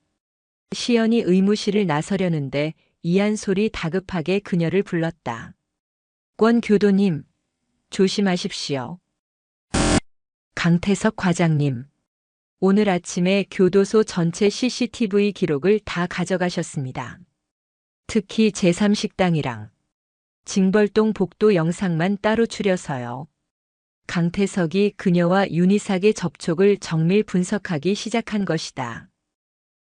Speaker 1: 시연이 의무실을 나서려는데 이한솔이 다급하게 그녀를 불렀다. 권 교도님, 조심하십시오. 강태석 과장님, 오늘 아침에 교도소 전체 CCTV 기록을 다 가져가셨습니다. 특히 제3식당이랑 징벌동 복도 영상만 따로 추려서요. 강태석이 그녀와 윤희삭의 접촉을 정밀 분석하기 시작한 것이다.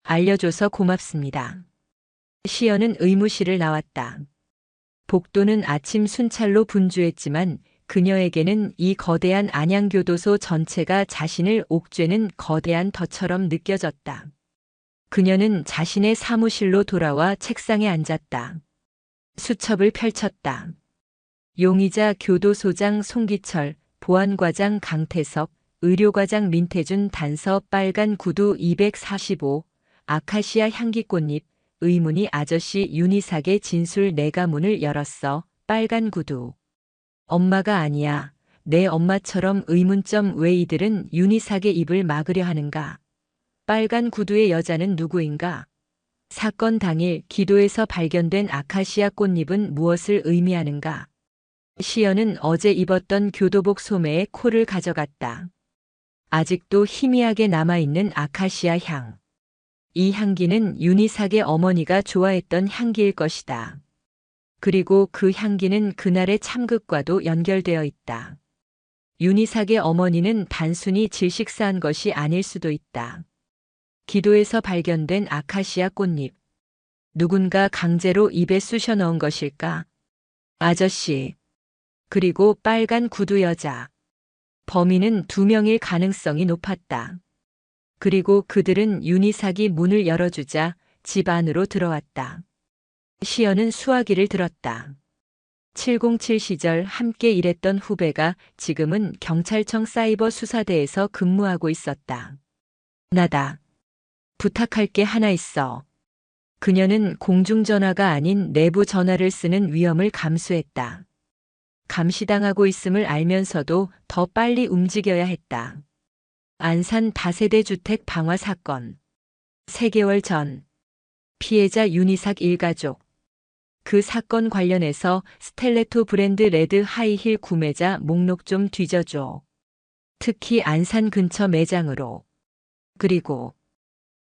Speaker 1: 알려줘서 고맙습니다. 시연은 의무실을 나왔다. 복도는 아침 순찰로 분주했지만 그녀에게는 이 거대한 안양교도소 전체가 자신을 옥죄는 거대한 덫처럼 느껴졌다. 그녀는 자신의 사무실로 돌아와 책상에 앉았다. 수첩을 펼쳤다. 용의자 교도소장 송기철, 보안과장 강태석, 의료과장 민태준 단서 빨간 구두 245, 아카시아 향기꽃잎, 의문이 아저씨 윤희삭의 진술 내가 문을 열었어. 빨간 구두. 엄마가 아니야. 내 엄마처럼 의문점 왜 이들은 윤희삭의 입을 막으려 하는가? 빨간 구두의 여자는 누구인가? 사건 당일 기도에서 발견된 아카시아 꽃잎은 무엇을 의미하는가? 시연은 어제 입었던 교도복 소매에 코를 가져갔다. 아직도 희미하게 남아있는 아카시아 향. 이 향기는 윤희삭의 어머니가 좋아했던 향기일 것이다. 그리고 그 향기는 그날의 참극과도 연결되어 있다. 윤희삭의 어머니는 단순히 질식사한 것이 아닐 수도 있다. 기도에서 발견된 아카시아 꽃잎. 누군가 강제로 입에 쑤셔 넣은 것일까? 아저씨. 그리고 빨간 구두 여자. 범인은 2명일 가능성이 높았다. 그리고 그들은 윤희삭이 문을 열어주자 집 안으로 들어왔다. 시연은 수화기를 들었다. 707 시절 함께 일했던 후배가 지금은 경찰청 사이버 수사대에서 근무하고 있었다. 나다. 부탁할 게 하나 있어. 그녀는 공중전화가 아닌 내부 전화를 쓰는 위험을 감수했다. 감시당하고 있음을 알면서도 더 빨리 움직여야 했다. 안산 다세대 주택 방화 사건. 3개월 전. 피해자 윤희삭 일가족. 그 사건 관련해서 스텔레토 브랜드 레드 하이힐 구매자 목록 좀 뒤져줘. 특히 안산 근처 매장으로. 그리고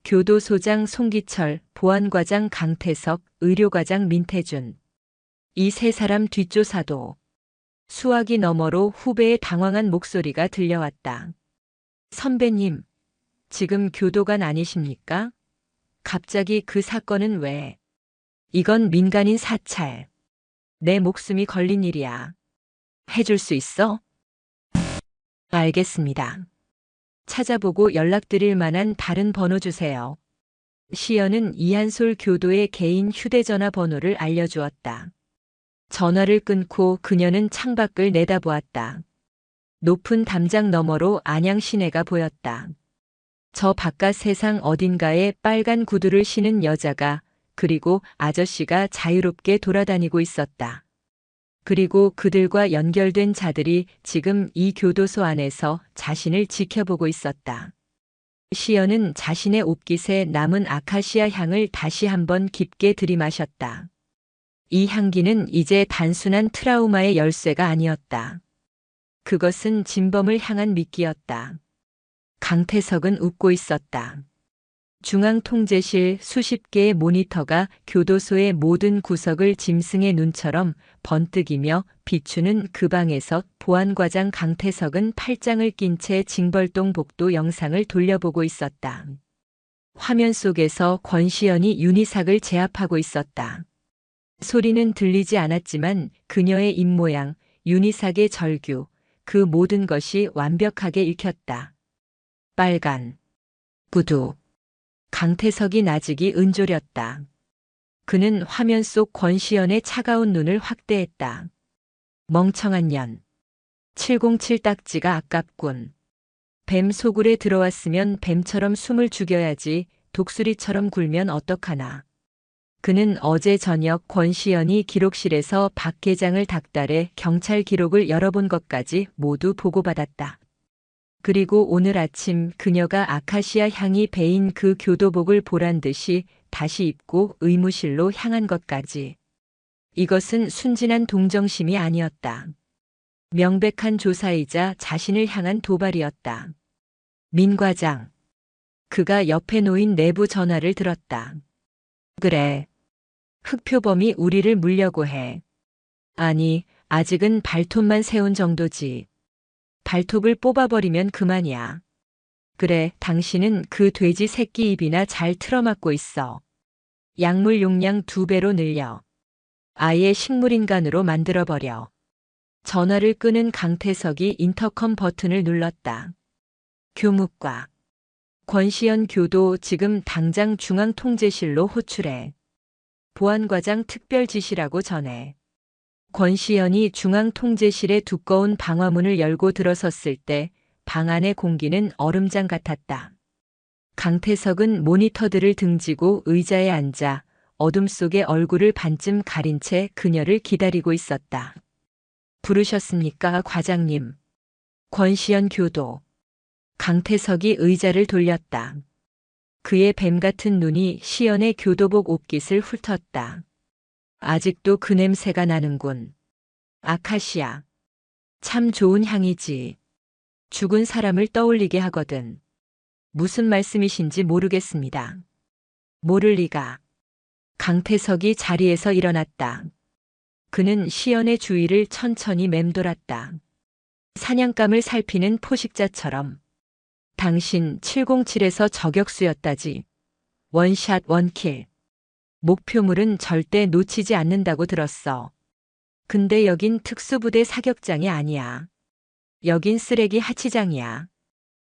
Speaker 1: 교도소장 송기철, 보안과장 강태석, 의료과장 민태준. 이 3사람 뒷조사도. 수화기 너머로 후배의 당황한 목소리가 들려왔다. 선배님, 지금 교도관 아니십니까? 갑자기 그 사건은 왜? 이건 민간인 사찰. 내 목숨이 걸린 일이야. 해줄 수 있어? 알겠습니다. 찾아보고 연락드릴 만한 다른 번호 주세요. 시연은 이한솔 교도의 개인 휴대전화 번호를 알려주었다. 전화를 끊고 그녀는 창밖을 내다보았다. 높은 담장 너머로 안양 시내가 보였다. 저 바깥 세상 어딘가에 빨간 구두를 신은 여자가, 그리고 아저씨가 자유롭게 돌아다니고 있었다. 그리고 그들과 연결된 자들이 지금 이 교도소 안에서 자신을 지켜보고 있었다. 시연은 자신의 옷깃에 남은 아카시아 향을 다시 한번 깊게 들이마셨다. 이 향기는 이제 단순한 트라우마의 열쇠가 아니었다. 그것은 진범을 향한 미끼였다. 강태석은 웃고 있었다. 중앙통제실 수십 개의 모니터가 교도소의 모든 구석을 짐승의 눈처럼 번뜩이며 비추는 그 방에서 보안과장 강태석은 팔짱을 낀 채 징벌동 복도 영상을 돌려보고 있었다. 화면 속에서 권시연이 윤희삭을 제압하고 있었다. 소리는 들리지 않았지만 그녀의 입모양, 윤희삭의 절규, 그 모든 것이 완벽하게 읽혔다. 빨간 구두. 강태석이 나직이 은졸였다. 그는 화면 속 권시연의 차가운 눈을 확대했다. 멍청한 년. 707 딱지가 아깝군. 뱀 소굴에 들어왔으면 뱀처럼 숨을 죽여야지 독수리처럼 굴면 어떡하나. 그는 어제 저녁 권시연이 기록실에서 박 계장을 닥달해 경찰 기록을 열어본 것까지 모두 보고받았다. 그리고 오늘 아침 그녀가 아카시아 향이 배인 그 교도복을 보란 듯이 다시 입고 의무실로 향한 것까지. 이것은 순진한 동정심이 아니었다. 명백한 조사이자 자신을 향한 도발이었다. 민 과장. 그가 옆에 놓인 내부 전화를 들었다. 그래. 흑표범이 우리를 물려고 해. 아니, 아직은 발톱만 세운 정도지. 발톱을 뽑아버리면 그만이야. 그래, 당신은 그 돼지 새끼 입이나 잘 틀어막고 있어. 약물 용량 2배로 늘려. 아예 식물인간으로 만들어버려. 전화를 끄는 강태석이 인터컴 버튼을 눌렀다. 교묵과 권시연 교도 지금 당장 중앙통제실로 호출해. 보안과장 특별 지시라고 전해. 권시연이 중앙통제실의 두꺼운 방화문을 열고 들어섰을 때 방 안의 공기는 얼음장 같았다. 강태석은 모니터들을 등지고 의자에 앉아 어둠 속에 얼굴을 반쯤 가린 채 그녀를 기다리고 있었다. 부르셨습니까, 과장님? 권시연 교도. 강태석이 의자를 돌렸다. 그의 뱀 같은 눈이 시연의 교도복 옷깃을 훑었다. 아직도 그 냄새가 나는군. 아카시아. 참 좋은 향이지. 죽은 사람을 떠올리게 하거든. 무슨 말씀이신지 모르겠습니다. 모를 리가. 강태석이 자리에서 일어났다. 그는 시연의 주위를 천천히 맴돌았다. 사냥감을 살피는 포식자처럼. 당신 707에서 저격수였다지. 원샷 원킬. 목표물은 절대 놓치지 않는다고 들었어. 근데 여긴 특수부대 사격장이 아니야. 여긴 쓰레기 하치장이야.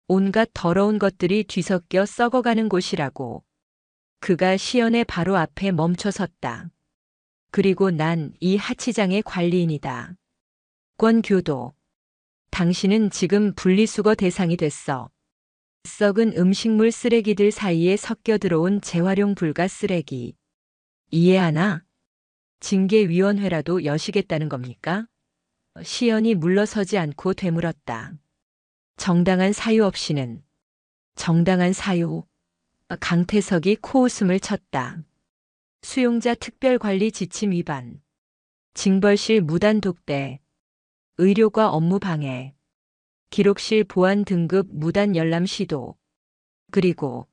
Speaker 1: 온갖 더러운 것들이 뒤섞여 썩어가는 곳이라고. 그가 시연의 바로 앞에 멈춰섰다. 그리고 난 이 하치장의 관리인이다. 권교도. 당신은 지금 분리수거 대상이 됐어. 썩은 음식물 쓰레기들 사이에 섞여 들어온 재활용 불가 쓰레기. 이해하나? 징계위원회라도 여시겠다는 겁니까? 시연이 물러서지 않고 되물었다. 정당한 사유 없이는. 정당한 사유. 강태석이 코웃음을 쳤다. 수용자 특별관리 지침 위반. 징벌실 무단 독대. 의료과 업무 방해. 기록실 보안 등급 무단 열람 시도. 그리고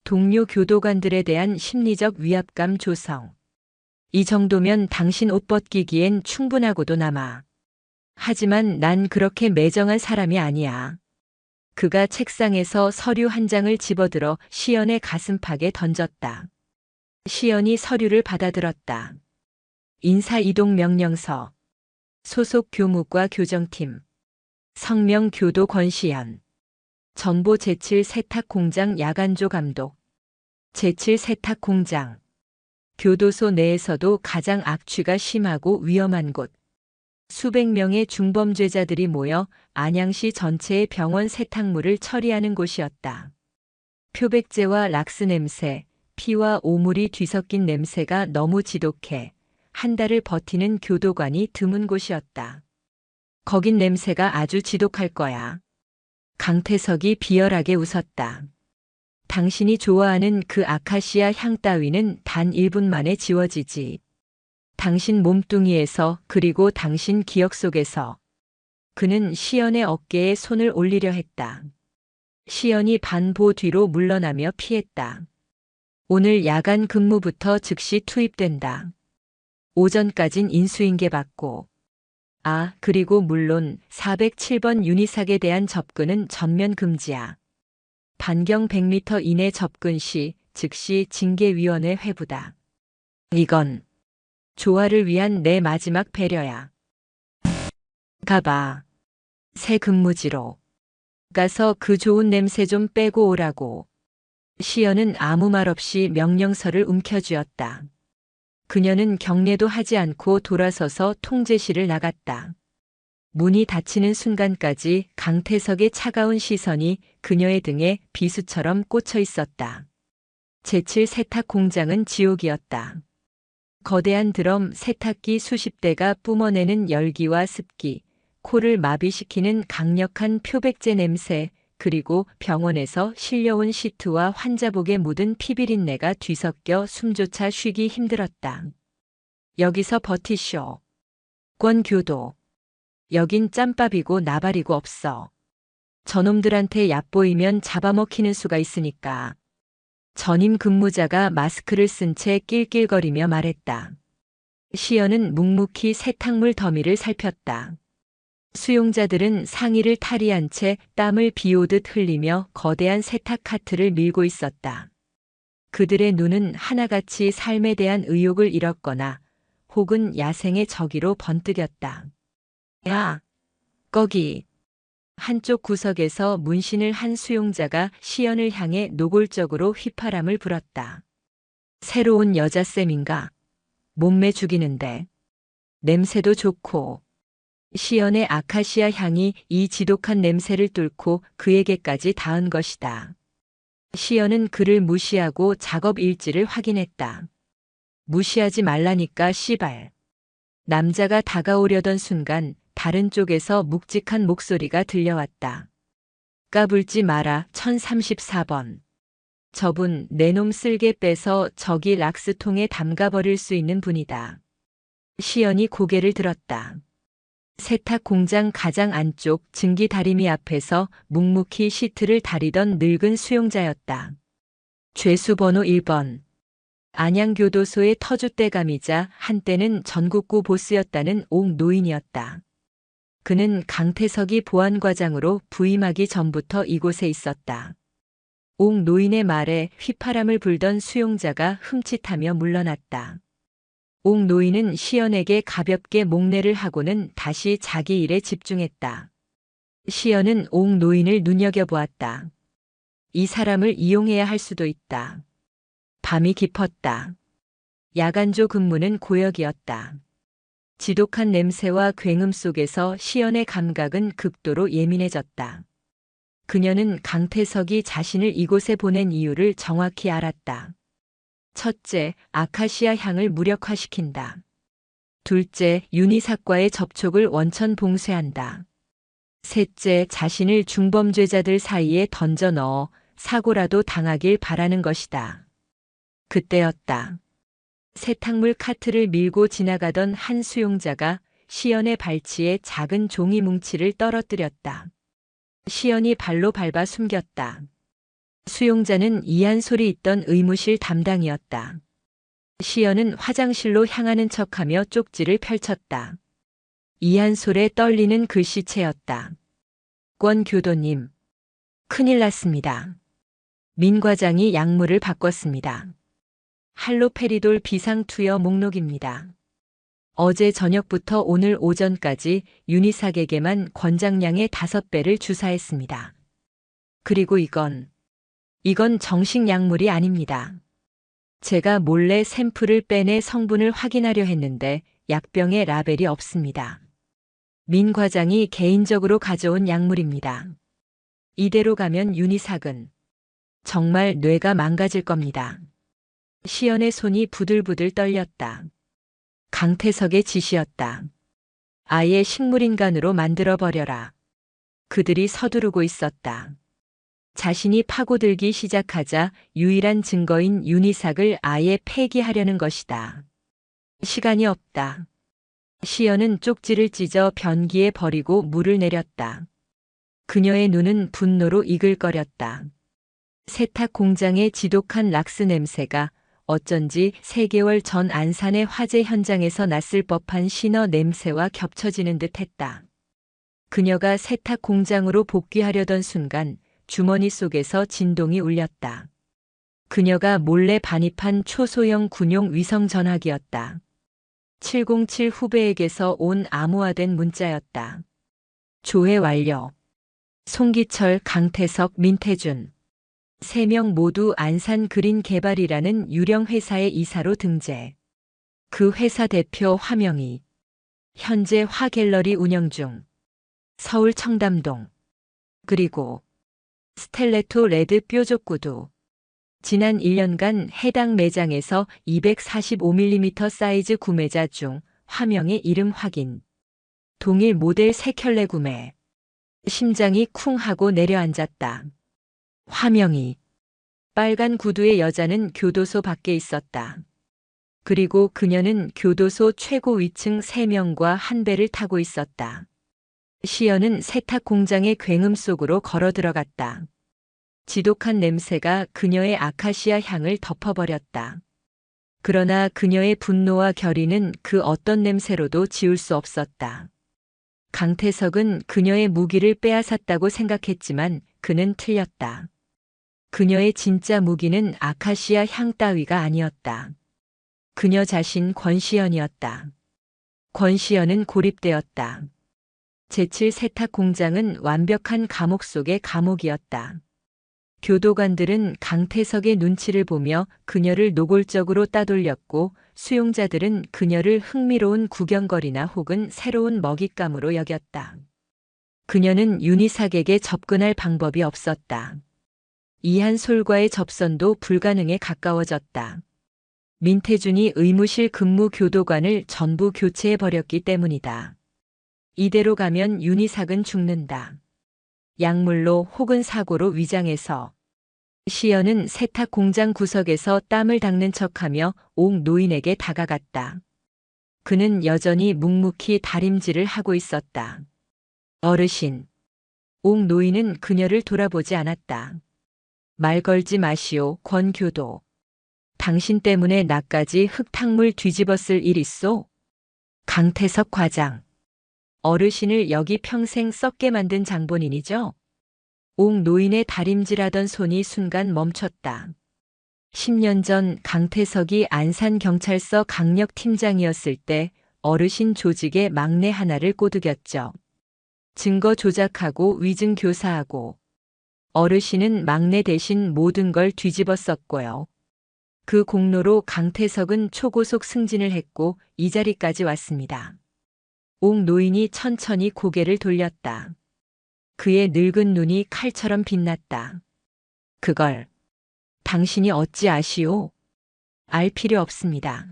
Speaker 1: 동료 교도관들에 대한 심리적 위압감 조성. 이 정도면 당신 옷 벗기기엔 충분하고도 남아. 하지만 난 그렇게 매정한 사람이 아니야. 그가 책상에서 서류 한 장을 집어들어 시연의 가슴팍에 던졌다. 시연이 서류를 받아들었다. 인사이동 명령서. 소속 교무과 교정팀. 성명 교도 권시연. 전보 제7 세탁공장 야간조 감독. 제7 세탁공장. 교도소 내에서도 가장 악취가 심하고 위험한 곳. 수백 명의 중범죄자들이 모여 안양시 전체의 병원 세탁물을 처리하는 곳이었다. 표백제와 락스 냄새, 피와 오물이 뒤섞인 냄새가 너무 지독해 한 달을 버티는 교도관이 드문 곳이었다. 거긴 냄새가 아주 지독할 거야. 강태석이 비열하게 웃었다. 당신이 좋아하는 그 아카시아 향 따위는 단 1분 만에 지워지지. 당신 몸뚱이에서 그리고 당신 기억 속에서. 그는 시연의 어깨에 손을 올리려 했다. 시연이 반보 뒤로 물러나며 피했다. 오늘 야간 근무부터 즉시 투입된다. 오전까진 인수인계 받고. 아, 그리고 물론 407번 유니삭에 대한 접근은 전면 금지야. 반경 100m 이내 접근 시 즉시 징계위원회 회부다. 이건 조화를 위한 내 마지막 배려야. 가봐. 새 근무지로. 가서 그 좋은 냄새 좀 빼고 오라고. 시연은 아무 말 없이 명령서를 움켜쥐었다. 그녀는 경례도 하지 않고 돌아서서 통제실을 나갔다. 문이 닫히는 순간까지 강태석의 차가운 시선이 그녀의 등에 비수처럼 꽂혀 있었다. 제7 세탁 공장은 지옥이었다. 거대한 드럼 세탁기 수십 대가 뿜어내는 열기와 습기, 코를 마비시키는 강력한 표백제 냄새, 그리고 병원에서 실려온 시트와 환자복에 묻은 피비린내가 뒤섞여 숨조차 쉬기 힘들었다. 여기서 버티쇼. 권교도. 여긴 짬밥이고 나발이고 없어. 저놈들한테 얕보이면 잡아먹히는 수가 있으니까. 전임 근무자가 마스크를 쓴 채 낄낄거리며 말했다. 시연은 묵묵히 세탁물 더미를 살폈다. 수용자들은 상의를 탈의한 채 땀을 비오듯 흘리며 거대한 세탁 카트를 밀고 있었다. 그들의 눈은 하나같이 삶에 대한 의욕을 잃었거나 혹은 야생의 저기로 번뜩였다. 야, 거기. 한쪽 구석에서 문신을 한 수용자가 시연을 향해 노골적으로 휘파람을 불었다. 새로운 여자쌤인가? 몸매 죽이는데. 냄새도 좋고. 시연의 아카시아 향이 이 지독한 냄새를 뚫고 그에게까지 닿은 것이다. 시연은 그를 무시하고 작업 일지를 확인했다. 무시하지 말라니까 씨발. 남자가 다가오려던 순간 다른 쪽에서 묵직한 목소리가 들려왔다. 까불지 마라 1034번. 저분 내 놈 쓸개 빼서 저기 락스통에 담가버릴 수 있는 분이다. 시연이 고개를 들었다. 세탁 공장 가장 안쪽 증기 다리미 앞에서 묵묵히 시트를 다리던 늙은 수용자였다. 죄수 번호 1번. 안양교도소의 터줏대감이자 한때는 전국구 보스였다는 옥 노인이었다. 그는 강태석이 보안과장으로 부임하기 전부터 이곳에 있었다. 옥 노인의 말에 휘파람을 불던 수용자가 흠칫하며 물러났다. 옥 노인은 시연에게 가볍게 목례를 하고는 다시 자기 일에 집중했다. 시연은 옥 노인을 눈여겨보았다. 이 사람을 이용해야 할 수도 있다. 밤이 깊었다. 야간조 근무는 고역이었다. 지독한 냄새와 굉음 속에서 시연의 감각은 극도로 예민해졌다. 그녀는 강태석이 자신을 이곳에 보낸 이유를 정확히 알았다. 첫째, 아카시아 향을 무력화시킨다. 둘째, 유니삭과의 접촉을 원천 봉쇄한다. 셋째, 자신을 중범죄자들 사이에 던져 넣어 사고라도 당하길 바라는 것이다. 그때였다. 세탁물 카트를 밀고 지나가던 한 수용자가 시연의 발치에 작은 종이 뭉치를 떨어뜨렸다. 시연이 발로 밟아 숨겼다. 수용자는 이한 소리 있던 의무실 담당이었다. 시연은 화장실로 향하는 척하며 쪽지를 펼쳤다. 이한솔의 떨리는 글씨체였다. 권 교도님, 큰일 났습니다. 민 과장이 약물을 바꿨습니다. 할로페리돌 비상투여 목록입니다. 어제 저녁부터 오늘 오전까지 유니삭에게만 권장량의 5배를 주사했습니다. 그리고 이건 정식 약물이 아닙니다. 제가 몰래 샘플을 빼내 성분을 확인하려 했는데 약병에 라벨이 없습니다. 민 과장이 개인적으로 가져온 약물입니다. 이대로 가면 유니삭은 정말 뇌가 망가질 겁니다. 시연의 손이 부들부들 떨렸다. 강태석의 지시였다. 아예 식물인간으로 만들어버려라. 그들이 서두르고 있었다. 자신이 파고들기 시작하자 유일한 증거인 윤희삭을 아예 폐기하려는 것이다. 시간이 없다. 시연은 쪽지를 찢어 변기에 버리고 물을 내렸다. 그녀의 눈은 분노로 이글거렸다. 세탁 공장의 지독한 락스 냄새가 어쩐지 3개월 전 안산의 화재 현장에서 났을 법한 신어 냄새와 겹쳐지는 듯 했다. 그녀가 세탁 공장으로 복귀하려던 순간 주머니 속에서 진동이 울렸다. 그녀가 몰래 반입한 초소형 군용 위성 전화기였다. 707 후배에게서 온 암호화된 문자였다. 조회 완료. 송기철, 강태석, 민태준. 3명 모두 안산 그린 개발이라는 유령 회사의 이사로 등재. 그 회사 대표 화명희. 현재 화갤러리 운영 중. 서울 청담동. 그리고 스텔레토 레드 뾰족구두. 지난 1년간 해당 매장에서 245mm 사이즈 구매자 중 화명의 이름 확인. 동일 모델 3켤레 구매. 심장이 쿵 하고 내려앉았다. 화명희. 빨간 구두의 여자는 교도소 밖에 있었다. 그리고 그녀는 교도소 최고 위층 3명과 한 배를 타고 있었다. 시연은 세탁 공장의 굉음 속으로 걸어 들어갔다. 지독한 냄새가 그녀의 아카시아 향을 덮어버렸다. 그러나 그녀의 분노와 결의는 그 어떤 냄새로도 지울 수 없었다. 강태석은 그녀의 무기를 빼앗았다고 생각했지만 그는 틀렸다. 그녀의 진짜 무기는 아카시아 향 따위가 아니었다. 그녀 자신 권시연이었다. 권시연은 고립되었다. 제7 세탁 공장은 완벽한 감옥 속의 감옥이었다. 교도관들은 강태석의 눈치를 보며 그녀를 노골적으로 따돌렸고 수용자들은 그녀를 흥미로운 구경거리나 혹은 새로운 먹잇감으로 여겼다. 그녀는 윤희삭에게 접근할 방법이 없었다. 이한솔과의 접선도 불가능에 가까워졌다. 민태준이 의무실 근무 교도관을 전부 교체해버렸기 때문이다. 이대로 가면 윤희삭은 죽는다. 약물로 혹은 사고로 위장해서. 시연은 세탁 공장 구석에서 땀을 닦는 척하며 옥 노인에게 다가갔다. 그는 여전히 묵묵히 다림질을 하고 있었다. 어르신. 옥 노인은 그녀를 돌아보지 않았다. 말 걸지 마시오, 권 교도. 당신 때문에 나까지 흙탕물 뒤집었을 일 있소? 강태석 과장. 어르신을 여기 평생 썩게 만든 장본인이죠? 옥 노인의 다림질하던 손이 순간 멈췄다. 10년 전 강태석이 안산경찰서 강력팀장이었을 때 어르신 조직의 막내 하나를 꼬드겼죠. 증거 조작하고 위증 교사하고. 어르신은 막내 대신 모든 걸 뒤집었었고요. 그 공로로 강태석은 초고속 승진을 했고 이 자리까지 왔습니다. 옥 노인이 천천히 고개를 돌렸다. 그의 늙은 눈이 칼처럼 빛났다. 그걸 당신이 어찌 아시오? 알 필요 없습니다.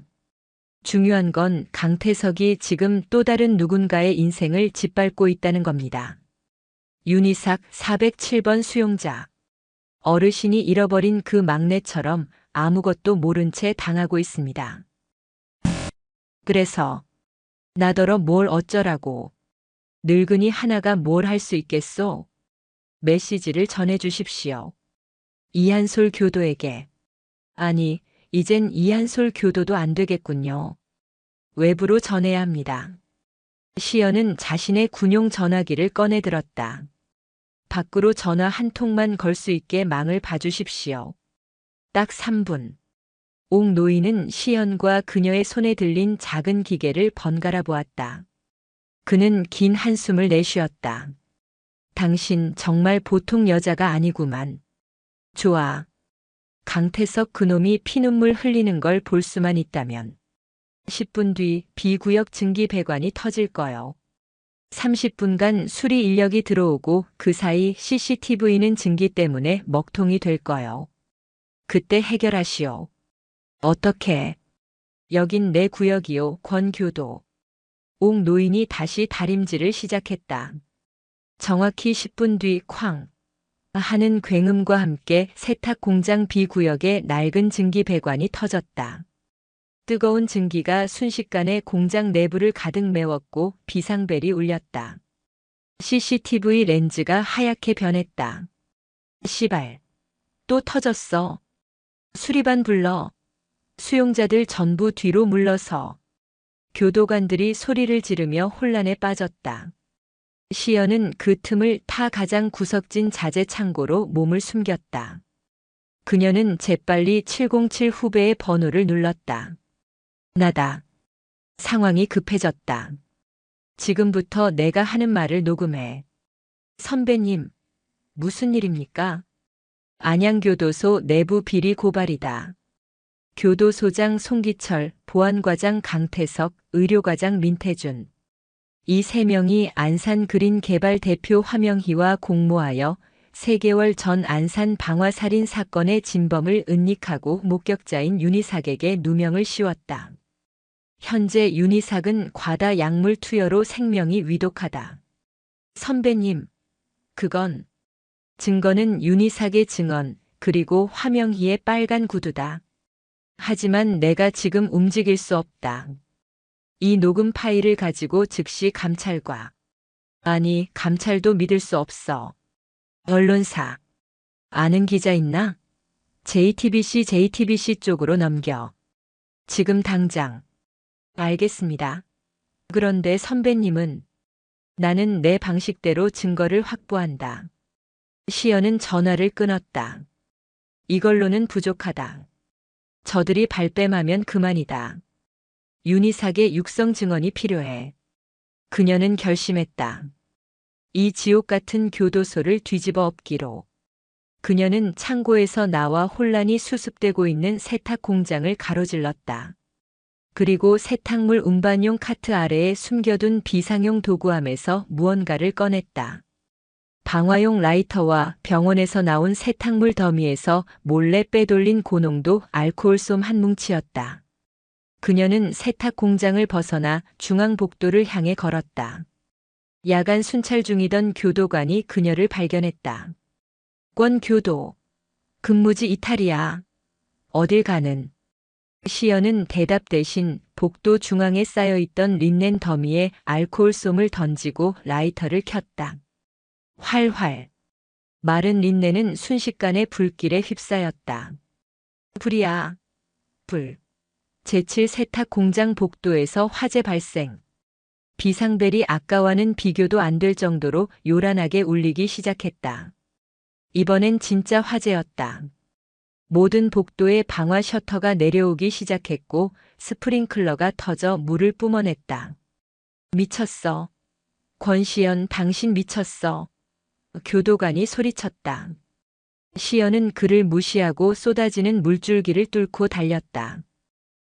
Speaker 1: 중요한 건 강태석이 지금 또 다른 누군가의 인생을 짓밟고 있다는 겁니다. 윤희삭 407번 수용자. 어르신이 잃어버린 그 막내처럼 아무것도 모른 채 당하고 있습니다. 그래서 나더러 뭘 어쩌라고. 늙은이 하나가 뭘 할 수 있겠소? 메시지를 전해 주십시오. 이한솔 교도에게. 아니, 이젠 이한솔 교도도 안 되겠군요. 외부로 전해야 합니다. 시연은 자신의 군용 전화기를 꺼내 들었다. 밖으로 전화 한 통만 걸 수 있게 망을 봐주십시오. 딱 3분. 옥 노인은 시연과 그녀의 손에 들린 작은 기계를 번갈아 보았다. 그는 긴 한숨을 내쉬었다. 당신 정말 보통 여자가 아니구만. 좋아. 강태석 그놈이 피눈물 흘리는 걸 볼 수만 있다면. 10분 뒤 B구역 증기배관이 터질 거요. 30분간 수리 인력이 들어오고 그 사이 CCTV는 증기 때문에 먹통이 될 거요. 그때 해결하시오. 어떻게? 여긴 내 구역이요, 권교도. 옥 노인이 다시 다림질을 시작했다. 정확히 10분 뒤 쾅 하는 굉음과 함께 세탁 공장 B구역의 낡은 증기 배관이 터졌다. 뜨거운 증기가 순식간에 공장 내부를 가득 메웠고 비상벨이 울렸다. CCTV 렌즈가 하얗게 변했다. 시발. 또 터졌어. 수리반 불러. 수용자들 전부 뒤로 물러서. 교도관들이 소리를 지르며 혼란에 빠졌다. 시연은 그 틈을 타 가장 구석진 자재 창고로 몸을 숨겼다. 그녀는 재빨리 707 후배의 번호를 눌렀다. 나다. 상황이 급해졌다. 지금부터 내가 하는 말을 녹음해. 선배님, 무슨 일입니까? 안양교도소 내부 비리 고발이다. 교도소장 송기철, 보안과장 강태석, 의료과장 민태준. 이 세 명이 안산 그린 개발 대표 화명희와 공모하여 3개월 전 안산 방화살인 사건의 진범을 은닉하고 목격자인 윤희삭에게 누명을 씌웠다. 현재 윤희삭은 과다 약물 투여로 생명이 위독하다. 선배님, 그건 증거는 윤희삭의 증언, 그리고 화명희의 빨간 구두다. 하지만 내가 지금 움직일 수 없다. 이 녹음 파일을 가지고 즉시 감찰과, 아니, 감찰도 믿을 수 없어. 언론사. 아는 기자 있나? JTBC 쪽으로 넘겨. 지금 당장. 알겠습니다. 그런데 선배님은? 나는 내 방식대로 증거를 확보한다. 시연은 전화를 끊었다. 이걸로는 부족하다. 저들이 발뺌하면 그만이다. 윤희삭의 육성 증언이 필요해. 그녀는 결심했다. 이 지옥 같은 교도소를 뒤집어 엎기로. 그녀는 창고에서 나와 혼란이 수습되고 있는 세탁 공장을 가로질렀다. 그리고 세탁물 운반용 카트 아래에 숨겨둔 비상용 도구함에서 무언가를 꺼냈다. 방화용 라이터와 병원에서 나온 세탁물 더미에서 몰래 빼돌린 고농도 알코올솜 한 뭉치였다. 그녀는 세탁 공장을 벗어나 중앙복도를 향해 걸었다. 야간 순찰 중이던 교도관이 그녀를 발견했다. 권교도. 근무지 이탈이야. 어딜 가는? 시연은 대답 대신 복도 중앙에 쌓여있던 린넨 더미에 알코올솜을 던지고 라이터를 켰다. 활활. 마른 린넨은 순식간에 불길에 휩싸였다. 불이야. 불. 제7 세탁 공장 복도에서 화재 발생. 비상벨이 아까와는 비교도 안 될 정도로 요란하게 울리기 시작했다. 이번엔 진짜 화재였다. 모든 복도의 방화 셔터가 내려오기 시작했고 스프링클러가 터져 물을 뿜어냈다. 미쳤어. 권시연, 당신 미쳤어. 교도관이 소리쳤다. 시연은 그를 무시하고 쏟아지는 물줄기를 뚫고 달렸다.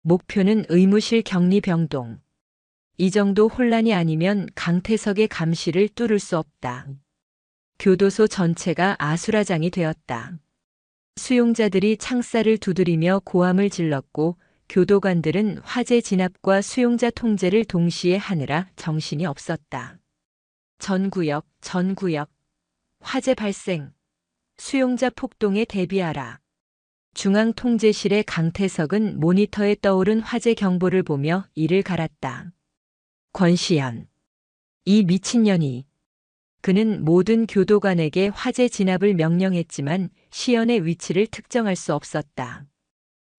Speaker 1: 목표는 의무실 격리병동. 이 정도 혼란이 아니면 강태석의 감시를 뚫을 수 없다. 교도소 전체가 아수라장이 되었다. 수용자들이 창살을 두드리며 고함을 질렀고 교도관들은 화재 진압과 수용자 통제를 동시에 하느라 정신이 없었다. 전구역. 화재 발생. 수용자 폭동에 대비하라. 중앙통제실의 강태석은 모니터에 떠오른 화재 경보를 보며 이를 갈았다. 권시연. 이 미친년이. 그는 모든 교도관에게 화재 진압을 명령했지만 시연의 위치를 특정할 수 없었다.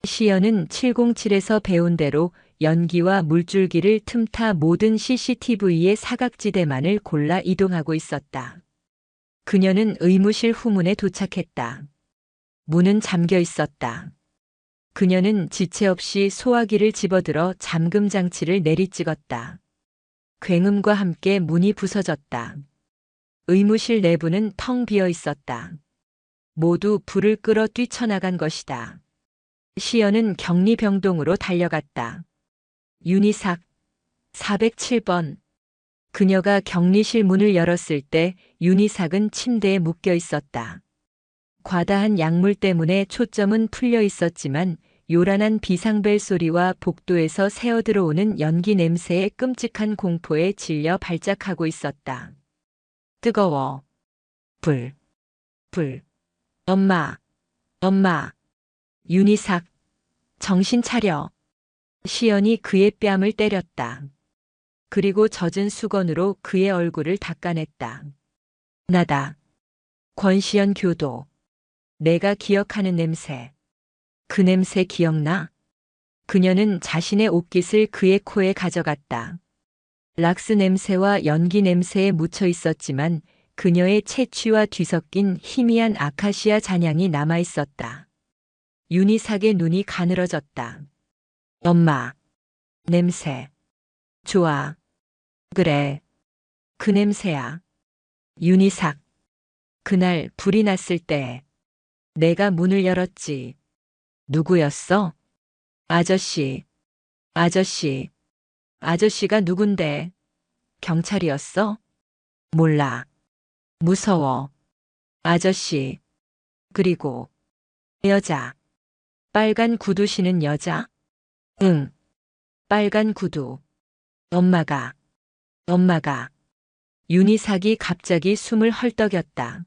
Speaker 1: 시연은 707에서 배운 대로 연기와 물줄기를 틈타 모든 CCTV의 사각지대만을 골라 이동하고 있었다. 그녀는 의무실 후문에 도착했다. 문은 잠겨 있었다. 그녀는 지체 없이 소화기를 집어들어 잠금 장치를 내리찍었다. 굉음과 함께 문이 부서졌다. 의무실 내부는 텅 비어 있었다. 모두 불을 끌어 뛰쳐나간 것이다. 시연은 격리병동으로 달려갔다. 윤희삭 407번. 그녀가 격리실 문을 열었을 때 윤희삭은 침대에 묶여 있었다. 과다한 약물 때문에 초점은 풀려 있었지만 요란한 비상벨 소리와 복도에서 새어 들어오는 연기 냄새에 끔찍한 공포에 질려 발작하고 있었다. 뜨거워. 불. 불. 엄마. 엄마. 윤희삭. 정신 차려. 시연이 그의 뺨을 때렸다. 그리고 젖은 수건으로 그의 얼굴을 닦아냈다. 나다. 권시연 교도. 내가 기억하는 냄새. 그 냄새 기억나? 그녀는 자신의 옷깃을 그의 코에 가져갔다. 락스 냄새와 연기 냄새에 묻혀 있었지만 그녀의 채취와 뒤섞인 희미한 아카시아 잔향이 남아 있었다. 윤희삭의 눈이 가늘어졌다. 엄마. 냄새. 좋아. 그래. 그 냄새야. 윤희삭. 그날 불이 났을 때 내가 문을 열었지. 누구였어? 아저씨. 아저씨. 아저씨가 누군데? 경찰이었어? 몰라. 무서워. 아저씨. 그리고 여자. 빨간 구두 신은 여자? 응. 빨간 구두. 엄마가. 윤희삭이 갑자기 숨을 헐떡였다.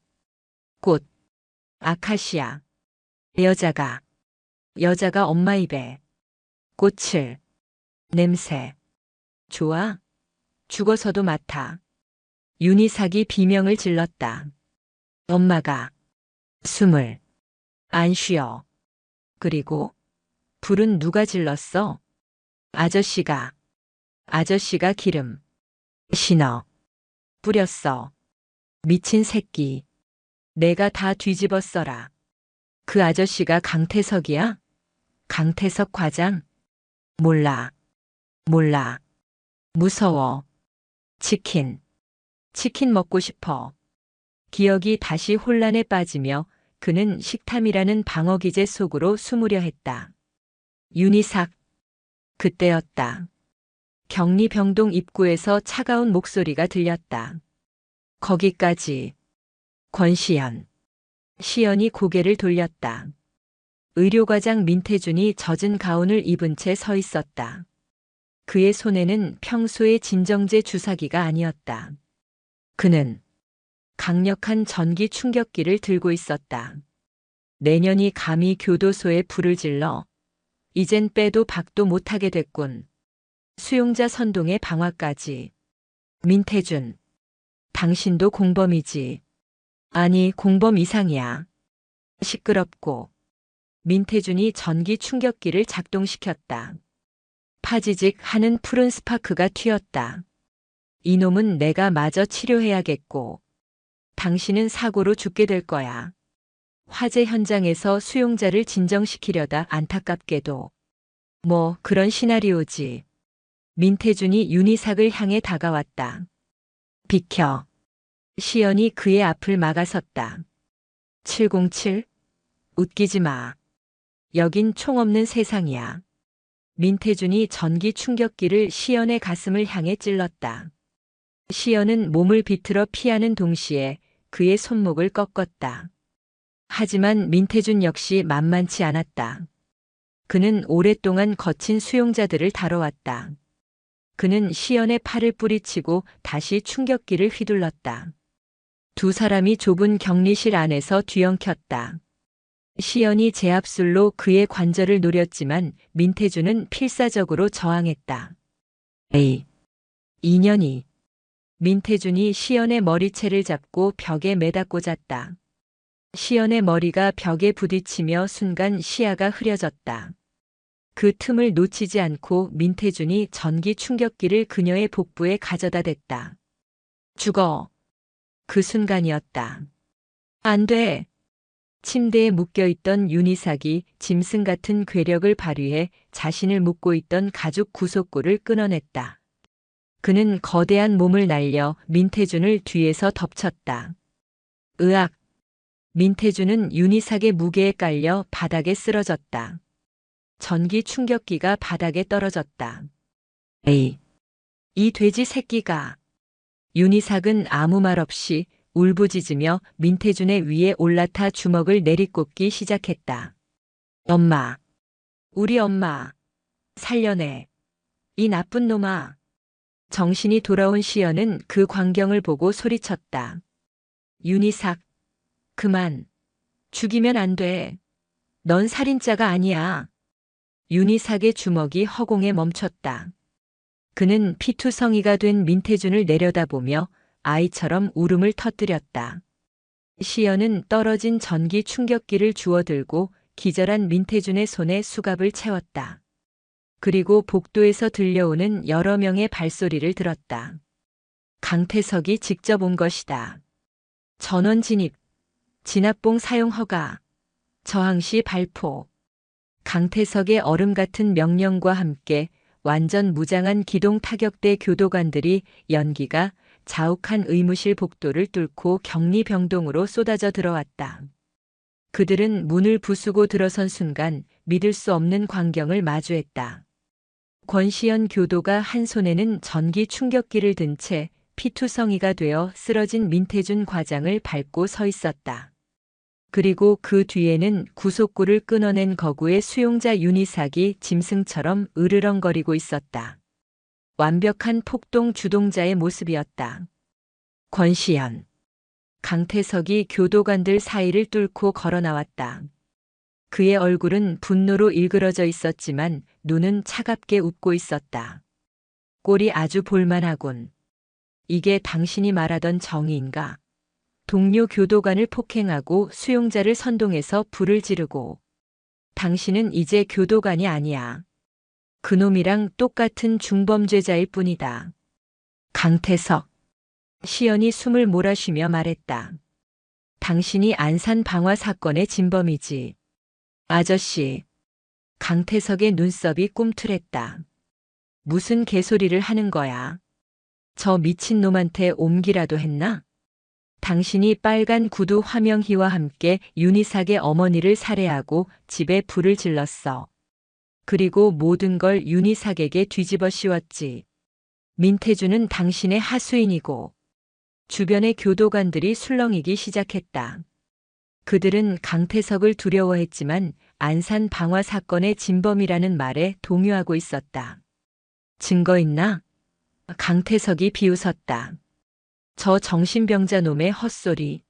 Speaker 1: 꽃. 아카시아. 여자가 엄마 입에. 꽃을. 냄새. 좋아? 죽어서도 맡아. 윤희삭이 비명을 질렀다. 엄마가. 숨을. 안 쉬어. 그리고 불은 누가 질렀어? 아저씨가 기름. 신어. 뿌렸어. 미친 새끼. 내가 다 뒤집어 써라. 그 아저씨가 강태석이야? 강태석 과장? 몰라. 무서워. 치킨 먹고 싶어. 기억이 다시 혼란에 빠지며 그는 식탐이라는 방어 기제 속으로 숨으려 했다. 윤희삭. 그때였다. 격리병동 입구에서 차가운 목소리가 들렸다. 거기까지. 권시연. 시연이 고개를 돌렸다. 의료과장 민태준이 젖은 가운을 입은 채 서 있었다. 그의 손에는 평소의 진정제 주사기가 아니었다. 그는 강력한 전기 충격기를 들고 있었다. 내년이 감히 교도소에 불을 질러 이젠 빼도 박도 못하게 됐군. 수용자 선동의 방화까지. 민태준. 당신도 공범이지. 아니, 공범 이상이야. 시끄럽고. 민태준이 전기 충격기를 작동시켰다. 파지직 하는 푸른 스파크가 튀었다. 이놈은 내가 마저 치료해야겠고. 당신은 사고로 죽게 될 거야. 화재 현장에서 수용자를 진정시키려다 안타깝게도. 뭐 그런 시나리오지. 민태준이 윤희삭을 향해 다가왔다. 비켜. 시연이 그의 앞을 막아섰다. 707? 웃기지 마. 여긴 총 없는 세상이야. 민태준이 전기 충격기를 시연의 가슴을 향해 찔렀다. 시연은 몸을 비틀어 피하는 동시에 그의 손목을 꺾었다. 하지만 민태준 역시 만만치 않았다. 그는 오랫동안 거친 수용자들을 다뤄왔다. 그는 시연의 팔을 뿌리치고 다시 충격기를 휘둘렀다. 두 사람이 좁은 격리실 안에서 뒤엉켰다. 시연이 제압술로 그의 관절을 노렸지만 민태준은 필사적으로 저항했다. 에이, 인연이. 민태준이 시연의 머리채를 잡고 벽에 매다 꽂았다. 시연의 머리가 벽에 부딪히며 순간 시야가 흐려졌다. 그 틈을 놓치지 않고 민태준이 전기 충격기를 그녀의 복부에 가져다 댔다. 죽어. 그 순간이었다. 안 돼. 침대에 묶여있던 윤희삭이 짐승 같은 괴력을 발휘해 자신을 묶고 있던 가죽 구속구를 끊어냈다. 그는 거대한 몸을 날려 민태준을 뒤에서 덮쳤다. 으악! 민태준은 윤희삭의 무게에 깔려 바닥에 쓰러졌다. 전기 충격기가 바닥에 떨어졌다. 에이! 이 돼지 새끼가! 윤희삭은 아무 말 없이 울부짖으며 민태준의 위에 올라타 주먹을 내리꽂기 시작했다. 엄마! 우리 엄마 살려내. 이 나쁜 놈아. 정신이 돌아온 시연은 그 광경을 보고 소리쳤다. 윤희삭, 그만. 죽이면 안 돼. 넌 살인자가 아니야. 윤희삭의 주먹이 허공에 멈췄다. 그는 피투성이가 된 민태준을 내려다보며 아이처럼 울음을 터뜨렸다. 시연은 떨어진 전기 충격기를 주워들고 기절한 민태준의 손에 수갑을 채웠다. 그리고 복도에서 들려오는 여러 명의 발소리를 들었다. 강태석이 직접 온 것이다. 전원 진입, 진압봉 사용 허가, 저항시 발포. 강태석의 얼음 같은 명령과 함께 완전 무장한 기동 타격대 교도관들이 연기가 자욱한 의무실 복도를 뚫고 격리병동으로 쏟아져 들어왔다. 그들은 문을 부수고 들어선 순간 믿을 수 없는 광경을 마주했다. 권시연 교도가 한 손에는 전기 충격기를 든 채 피투성이가 되어 쓰러진 민태준 과장을 밟고 서 있었다. 그리고 그 뒤에는 구속구를 끊어낸 거구의 수용자 윤희삭이 짐승처럼 으르렁거리고 있었다. 완벽한 폭동 주동자의 모습이었다. 권시연. 강태석이 교도관들 사이를 뚫고 걸어 나왔다. 그의 얼굴은 분노로 일그러져 있었지만 눈은 차갑게 웃고 있었다. 꼴이 아주 볼만하군. 이게 당신이 말하던 정의인가? 동료 교도관을 폭행하고 수용자를 선동해서 불을 지르고. 당신은 이제 교도관이 아니야. 그놈이랑 똑같은 중범죄자일 뿐이다. 강태석. 시연이 숨을 몰아쉬며 말했다. 당신이 안산 방화 사건의 진범이지. 아저씨. 강태석의 눈썹이 꿈틀했다. 무슨 개소리를 하는 거야? 저 미친놈한테 옮기라도 했나? 당신이 빨간 구두 화명희와 함께 윤희삭의 어머니를 살해하고 집에 불을 질렀어. 그리고 모든 걸 윤희삭에게 뒤집어 씌웠지. 민태준은 당신의 하수인이고. 주변의 교도관들이 술렁이기 시작했다. 그들은 강태석을 두려워했지만 안산 방화 사건의 진범이라는 말에 동요하고 있었다. 증거 있나? 강태석이 비웃었다. 저 정신병자 놈의 헛소리.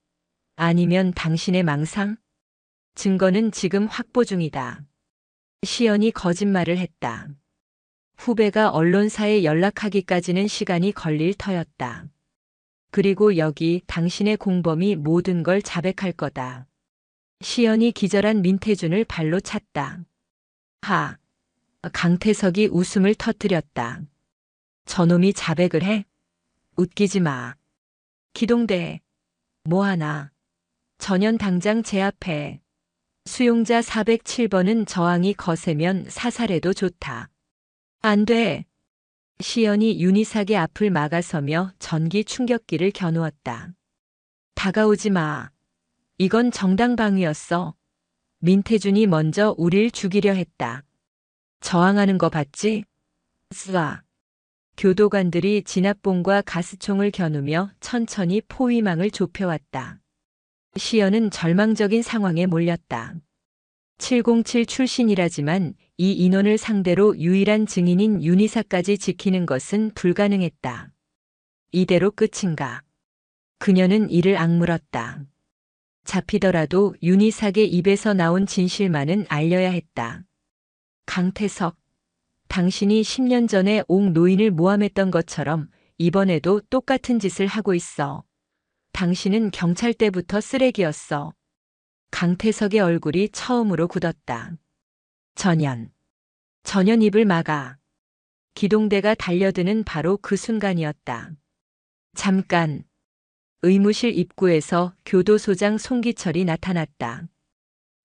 Speaker 1: 아니면 당신의 망상? 증거는 지금 확보 중이다. 시연이 거짓말을 했다. 후배가 언론사에 연락하기까지는 시간이 걸릴 터였다. 그리고 여기 당신의 공범이 모든 걸 자백할 거다. 시연이 기절한 민태준을 발로 찼다. 하. 강태석이 웃음을 터뜨렸다. 저놈이 자백을 해? 웃기지 마. 기동대. 뭐하나. 전현 당장 제압해. 수용자 407번은 저항이 거세면 사살해도 좋다. 안 돼. 시연이 윤희삭의 앞을 막아서며 전기 충격기를 겨누었다. 다가오지 마. 이건 정당방위였어. 민태준이 먼저 우릴 죽이려 했다. 저항하는 거 봤지? 쏴. 교도관들이 진압봉과 가스총을 겨누며 천천히 포위망을 좁혀왔다. 시연은 절망적인 상황에 몰렸다. 707 출신이라지만 이 인원을 상대로 유일한 증인인 윤희삭까지 지키는 것은 불가능했다. 이대로 끝인가? 그녀는 이를 악물었다. 잡히더라도 윤희삭의 입에서 나온 진실만은 알려야 했다. 강태석. 당신이 10년 전에 옥 노인을 모함했던 것처럼 이번에도 똑같은 짓을 하고 있어. 당신은 경찰 때부터 쓰레기였어. 강태석의 얼굴이 처음으로 굳었다. 전현. 전현 입을 막아. 기동대가 달려드는 바로 그 순간이었다. 잠깐. 의무실 입구에서 교도소장 송기철이 나타났다.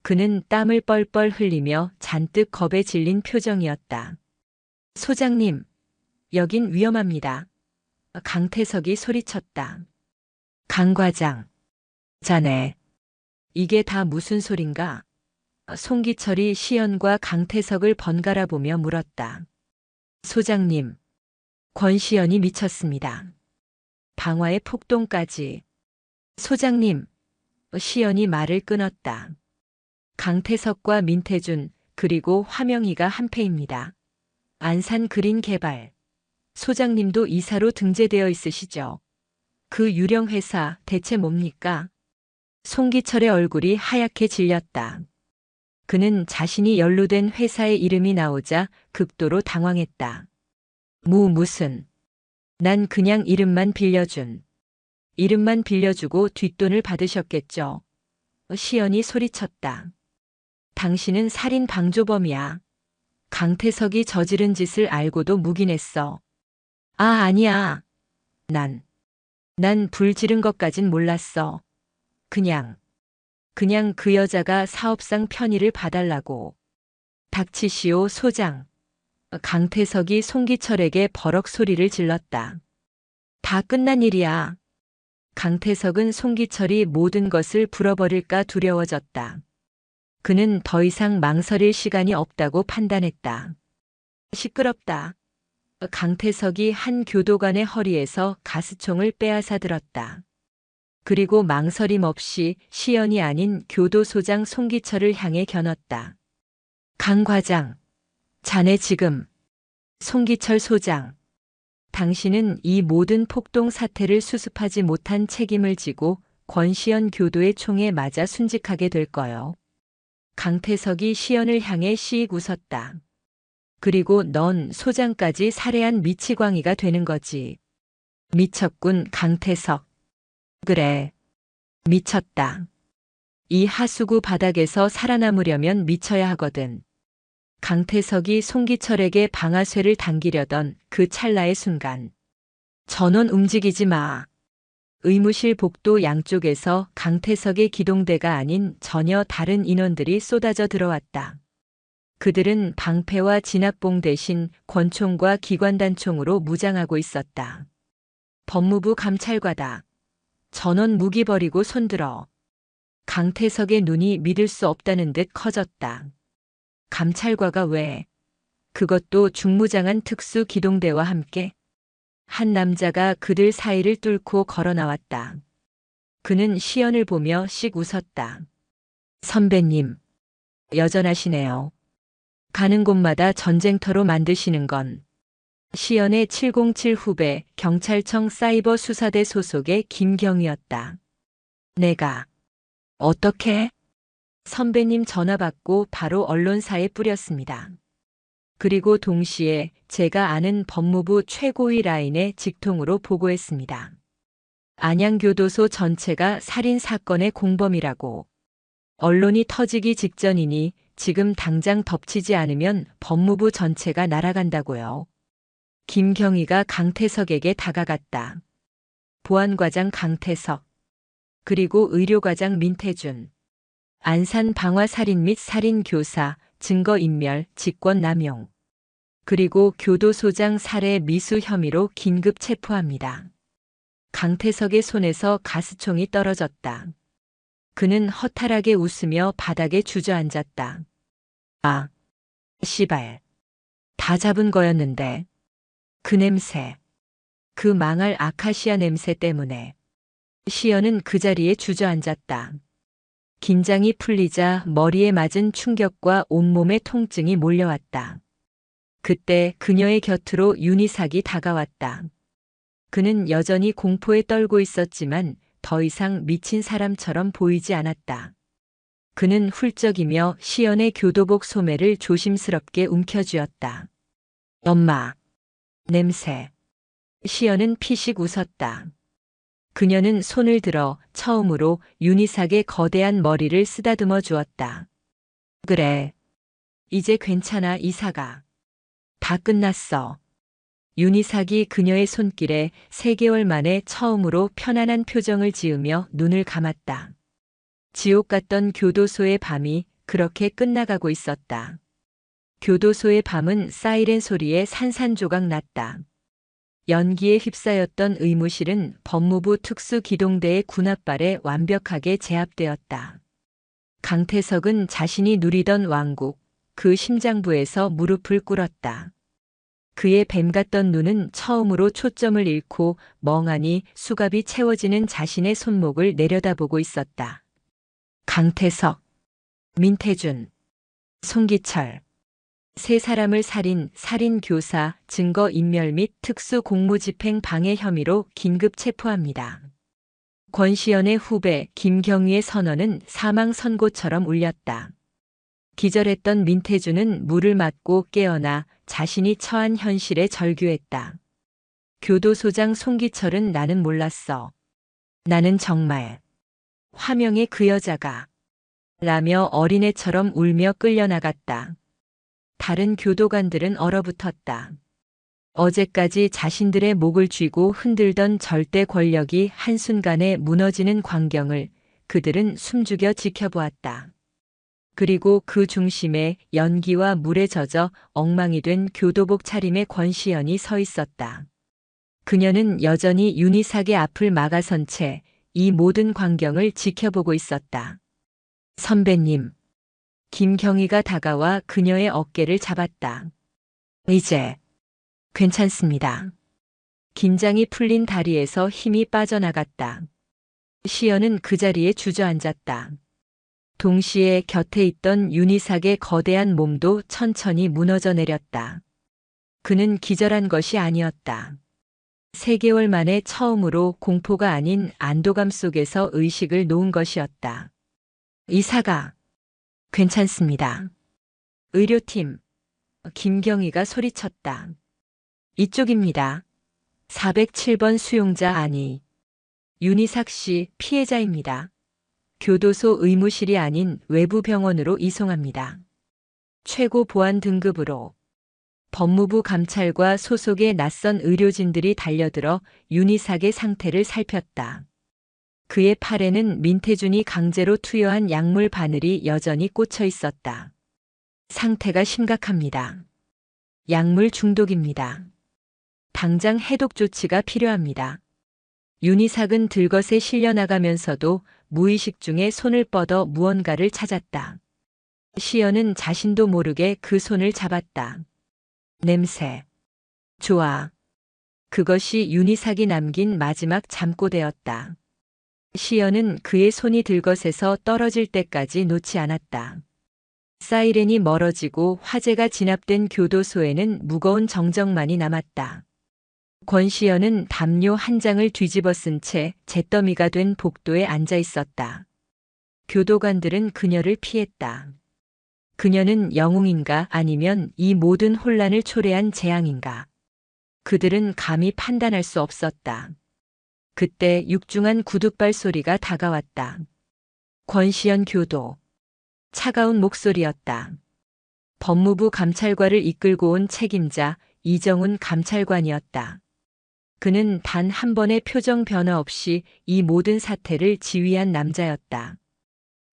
Speaker 1: 그는 땀을 뻘뻘 흘리며 잔뜩 겁에 질린 표정이었다. 소장님, 여긴 위험합니다. 강태석이 소리쳤다. 강 과장. 자네. 이게 다 무슨 소린가? 송기철이 시연과 강태석을 번갈아 보며 물었다. 소장님. 권시연이 미쳤습니다. 방화의 폭동까지. 소장님. 시연이 말을 끊었다. 강태석과 민태준 그리고 화명이가 한패입니다. 안산 그린 개발. 소장님도 이사로 등재되어 있으시죠? 그 유령 회사 대체 뭡니까? 송기철의 얼굴이 하얗게 질렸다. 그는 자신이 연루된 회사의 이름이 나오자 극도로 당황했다. 무슨. 난 그냥 이름만 빌려준. 이름만 빌려주고 뒷돈을 받으셨겠죠. 시연이 소리쳤다. 당신은 살인 방조범이야. 강태석이 저지른 짓을 알고도 묵인했어. 아니야. 난 불 지른 것까진 몰랐어. 그냥 그 여자가 사업상 편의를 봐달라고. 닥치시오, 소장. 강태석이 송기철에게 버럭 소리를 질렀다. 다 끝난 일이야. 강태석은 송기철이 모든 것을 불어버릴까 두려워졌다. 그는 더 이상 망설일 시간이 없다고 판단했다. 시끄럽다. 강태석이 한 교도관의 허리에서 가스총을 빼앗아 들었다. 그리고 망설임 없이 시연이 아닌 교도소장 송기철을 향해 겨눴다. 강 과장, 자네 지금. 송기철 소장, 당신은 이 모든 폭동 사태를 수습하지 못한 책임을 지고 권시연 교도의 총에 맞아 순직하게 될 거요. 강태석이 시연을 향해 씩 웃었다. 그리고 넌 소장까지 살해한 미치광이가 되는 거지. 미쳤군, 강태석. 그래, 미쳤다. 이 하수구 바닥에서 살아남으려면 미쳐야 하거든. 강태석이 송기철에게 방아쇠를 당기려던 그 찰나의 순간. 전원 움직이지 마. 의무실 복도 양쪽에서 강태석의 기동대가 아닌 전혀 다른 인원들이 쏟아져 들어왔다. 그들은 방패와 진압봉 대신 권총과 기관단총으로 무장하고 있었다. 법무부 감찰과다. 전원 무기 버리고 손들어. 강태석의 눈이 믿을 수 없다는 듯 커졌다. 감찰과가 왜? 그것도 중무장한 특수 기동대와 함께? 한 남자가 그들 사이를 뚫고 걸어 나왔다. 그는 시연을 보며 씩 웃었다. 선배님, 여전하시네요. 가는 곳마다 전쟁터로 만드시는 건. 시연의 707 후배 경찰청 사이버 수사대 소속의 김경이었다. 내가 어떻게? 선배님 전화 받고 바로 언론사에 뿌렸습니다. 그리고 동시에 제가 아는 법무부 최고위 라인에 직통으로 보고했습니다. 안양교도소 전체가 살인 사건의 공범이라고. 언론이 터지기 직전이니 지금 당장 덮치지 않으면 법무부 전체가 날아간다고요. 김경희가 강태석에게 다가갔다. 보안과장 강태석, 그리고 의료과장 민태준, 안산 방화 살인 및 살인 교사, 증거인멸, 직권남용, 그리고 교도소장 살해 미수 혐의로 긴급 체포합니다. 강태석의 손에서 가스총이 떨어졌다. 그는 허탈하게 웃으며 바닥에 주저앉았다. 아, 씨발. 다 잡은 거였는데. 그 냄새. 그 망할 아카시아 냄새 때문에. 시연은 그 자리에 주저앉았다. 긴장이 풀리자 머리에 맞은 충격과 온몸의 통증이 몰려왔다. 그때 그녀의 곁으로 윤희삭이 다가왔다. 그는 여전히 공포에 떨고 있었지만 더 이상 미친 사람처럼 보이지 않았다. 그는 훌쩍이며 시연의 교도복 소매를 조심스럽게 움켜쥐었다. 엄마. 냄새. 시연은 피식 웃었다. 그녀는 손을 들어 처음으로 윤희삭의 거대한 머리를 쓰다듬어 주었다. 그래. 이제 괜찮아, 이삭아. 다 끝났어. 윤희삭이 그녀의 손길에 3개월 만에 처음으로 편안한 표정을 지으며 눈을 감았다. 지옥 같던 교도소의 밤이 그렇게 끝나가고 있었다. 교도소의 밤은 사이렌 소리에 산산조각 났다. 연기에 휩싸였던 의무실은 법무부 특수기동대의 군합발에 완벽하게 제압되었다. 강태석은 자신이 누리던 왕국, 그 심장부에서 무릎을 꿇었다. 그의 뱀 같던 눈은 처음으로 초점을 잃고 멍하니 수갑이 채워지는 자신의 손목을 내려다보고 있었다. 강태석, 민태준, 송기철. 세 사람을 살인 교사, 증거인멸 및 특수공무집행 방해 혐의로 긴급 체포합니다. 권시연의 후배 김경위의 선언은 사망 선고처럼 울렸다. 기절했던 민태주는 물을 맞고 깨어나 자신이 처한 현실에 절규했다. 교도소장 송기철은 나는 몰랐어. 나는 정말 화명의 그 여자가 라며 어린애처럼 울며 끌려나갔다. 다른 교도관들은 얼어붙었다. 어제까지 자신들의 목을 쥐고 흔들던 절대 권력이 한순간에 무너지는 광경을 그들은 숨죽여 지켜보았다. 그리고 그 중심에 연기와 물에 젖어 엉망이 된 교도복 차림의 권시연이 서 있었다. 그녀는 여전히 윤희삭의 앞을 막아선 채 이 모든 광경을 지켜보고 있었다. 선배님. 김경희가 다가와 그녀의 어깨를 잡았다. 이제 괜찮습니다. 긴장이 풀린 다리에서 힘이 빠져나갔다. 시연은 그 자리에 주저앉았다. 동시에 곁에 있던 윤희삭의 거대한 몸도 천천히 무너져 내렸다. 그는 기절한 것이 아니었다. 3개월 만에 처음으로 공포가 아닌 안도감 속에서 의식을 놓은 것이었다. 이사가 괜찮습니다. 의료팀. 김경희가 소리쳤다. 이쪽입니다. 407번 수용자 아니. 윤희삭 씨 피해자입니다. 교도소 의무실이 아닌 외부 병원으로 이송합니다. 최고 보안 등급으로. 법무부 감찰과 소속의 낯선 의료진들이 달려들어 윤희삭의 상태를 살폈다. 그의 팔에는 민태준이 강제로 투여한 약물 바늘이 여전히 꽂혀 있었다. 상태가 심각합니다. 약물 중독입니다. 당장 해독 조치가 필요합니다. 윤희삭은 들것에 실려나가면서도 무의식 중에 손을 뻗어 무언가를 찾았다. 시연은 자신도 모르게 그 손을 잡았다. 냄새. 좋아. 그것이 윤희삭이 남긴 마지막 잠꼬대였다. 시연은 그의 손이 들것에서 떨어질 때까지 놓지 않았다. 사이렌이 멀어지고 화재가 진압된 교도소에는 무거운 정적만이 남았다. 권시연은 담요 한 장을 뒤집어 쓴 채 잿더미가 된 복도에 앉아 있었다. 교도관들은 그녀를 피했다. 그녀는 영웅인가 아니면 이 모든 혼란을 초래한 재앙인가. 그들은 감히 판단할 수 없었다. 그때 육중한 구둣발 소리가 다가왔다. 권시연 교도. 차가운 목소리였다. 법무부 감찰과를 이끌고 온 책임자 이정훈 감찰관이었다. 그는 단 한 번의 표정 변화 없이 이 모든 사태를 지휘한 남자였다.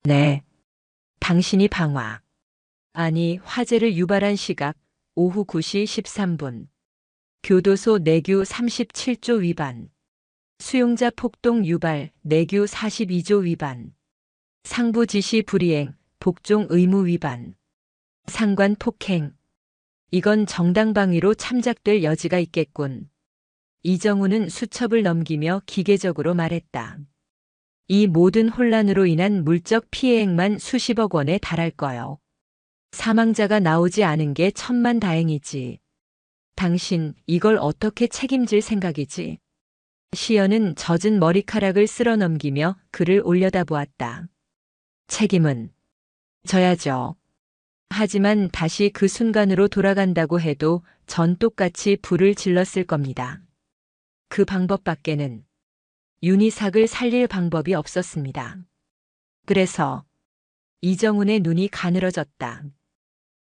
Speaker 1: 네. 당신이 방화. 아니, 화재를 유발한 시각 오후 9시 13분. 교도소 내규 37조 위반. 수용자 폭동 유발 내규 42조 위반. 상부 지시 불이행, 복종 의무 위반. 상관 폭행. 이건 정당방위로 참작될 여지가 있겠군. 이정훈은 수첩을 넘기며 기계적으로 말했다. 이 모든 혼란으로 인한 물적 피해액만 수십억 원에 달할 거요. 사망자가 나오지 않은 게 천만다행이지. 당신 이걸 어떻게 책임질 생각이지? 시연은 젖은 머리카락을 쓸어 넘기며 그를 올려다보았다. 책임은 져야죠. 하지만 다시 그 순간으로 돌아간다고 해도 전 똑같이 불을 질렀을 겁니다. 그 방법밖에는 윤희삭을 살릴 방법이 없었습니다. 그래서 이정훈의 눈이 가늘어졌다.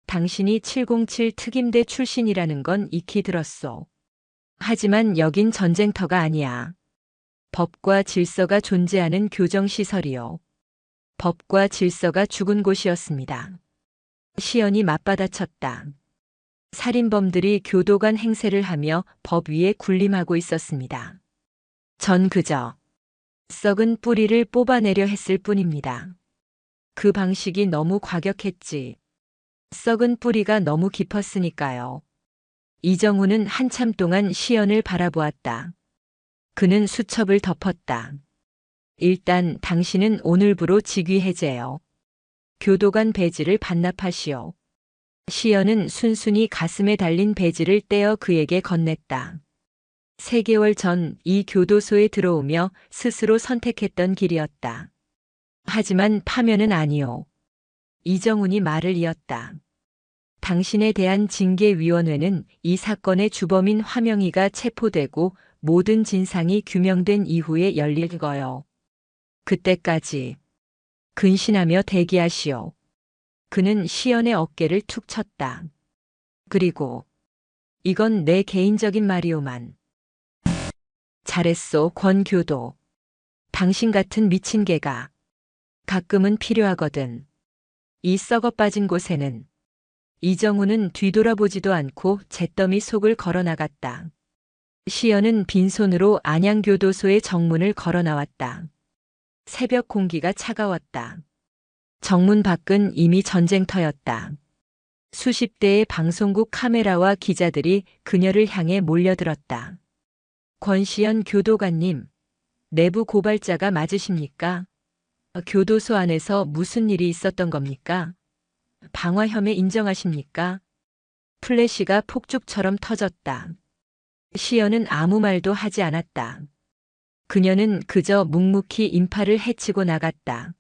Speaker 1: 당신이 707 특임대 출신이라는 건 익히 들었소. 하지만 여긴 전쟁터가 아니야. 법과 질서가 존재하는 교정시설이요. 법과 질서가 죽은 곳이었습니다. 시연이 맞받아쳤다. 살인범들이 교도관 행세를 하며 법 위에 군림하고 있었습니다. 전 그저 썩은 뿌리를 뽑아내려 했을 뿐입니다. 그 방식이 너무 과격했지. 썩은 뿌리가 너무 깊었으니까요. 이정훈은 한참 동안 시연을 바라보았다. 그는 수첩을 덮었다. 일단 당신은 오늘부로 직위 해제요. 교도관 배지를 반납하시오. 시연은 순순히 가슴에 달린 배지를 떼어 그에게 건넸다. 3개월 전 이 교도소에 들어오며 스스로 선택했던 길이었다. 하지만 파면은 아니오. 이정훈이 말을 이었다. 당신에 대한 징계위원회는 이 사건의 주범인 화명이가 체포되고 모든 진상이 규명된 이후에 열릴 거요. 그때까지 근신하며 대기하시오. 그는 시연의 어깨를 툭 쳤다. 그리고 이건 내 개인적인 말이오만. 잘했소, 권교도. 당신 같은 미친 개가 가끔은 필요하거든. 이 썩어 빠진 곳에는. 이정훈은 뒤돌아보지도 않고 잿더미 속을 걸어나갔다. 시연은 빈손으로 안양교도소의 정문을 걸어나왔다. 새벽 공기가 차가웠다. 정문 밖은 이미 전쟁터였다. 수십 대의 방송국 카메라와 기자들이 그녀를 향해 몰려들었다. 권시연 교도관님, 내부 고발자가 맞으십니까? 교도소 안에서 무슨 일이 있었던 겁니까? 방화 혐의 인정하십니까? 플래시가 폭죽처럼 터졌다. 시연은 아무 말도 하지 않았다. 그녀는 그저 묵묵히 인파를 헤치고 나갔다.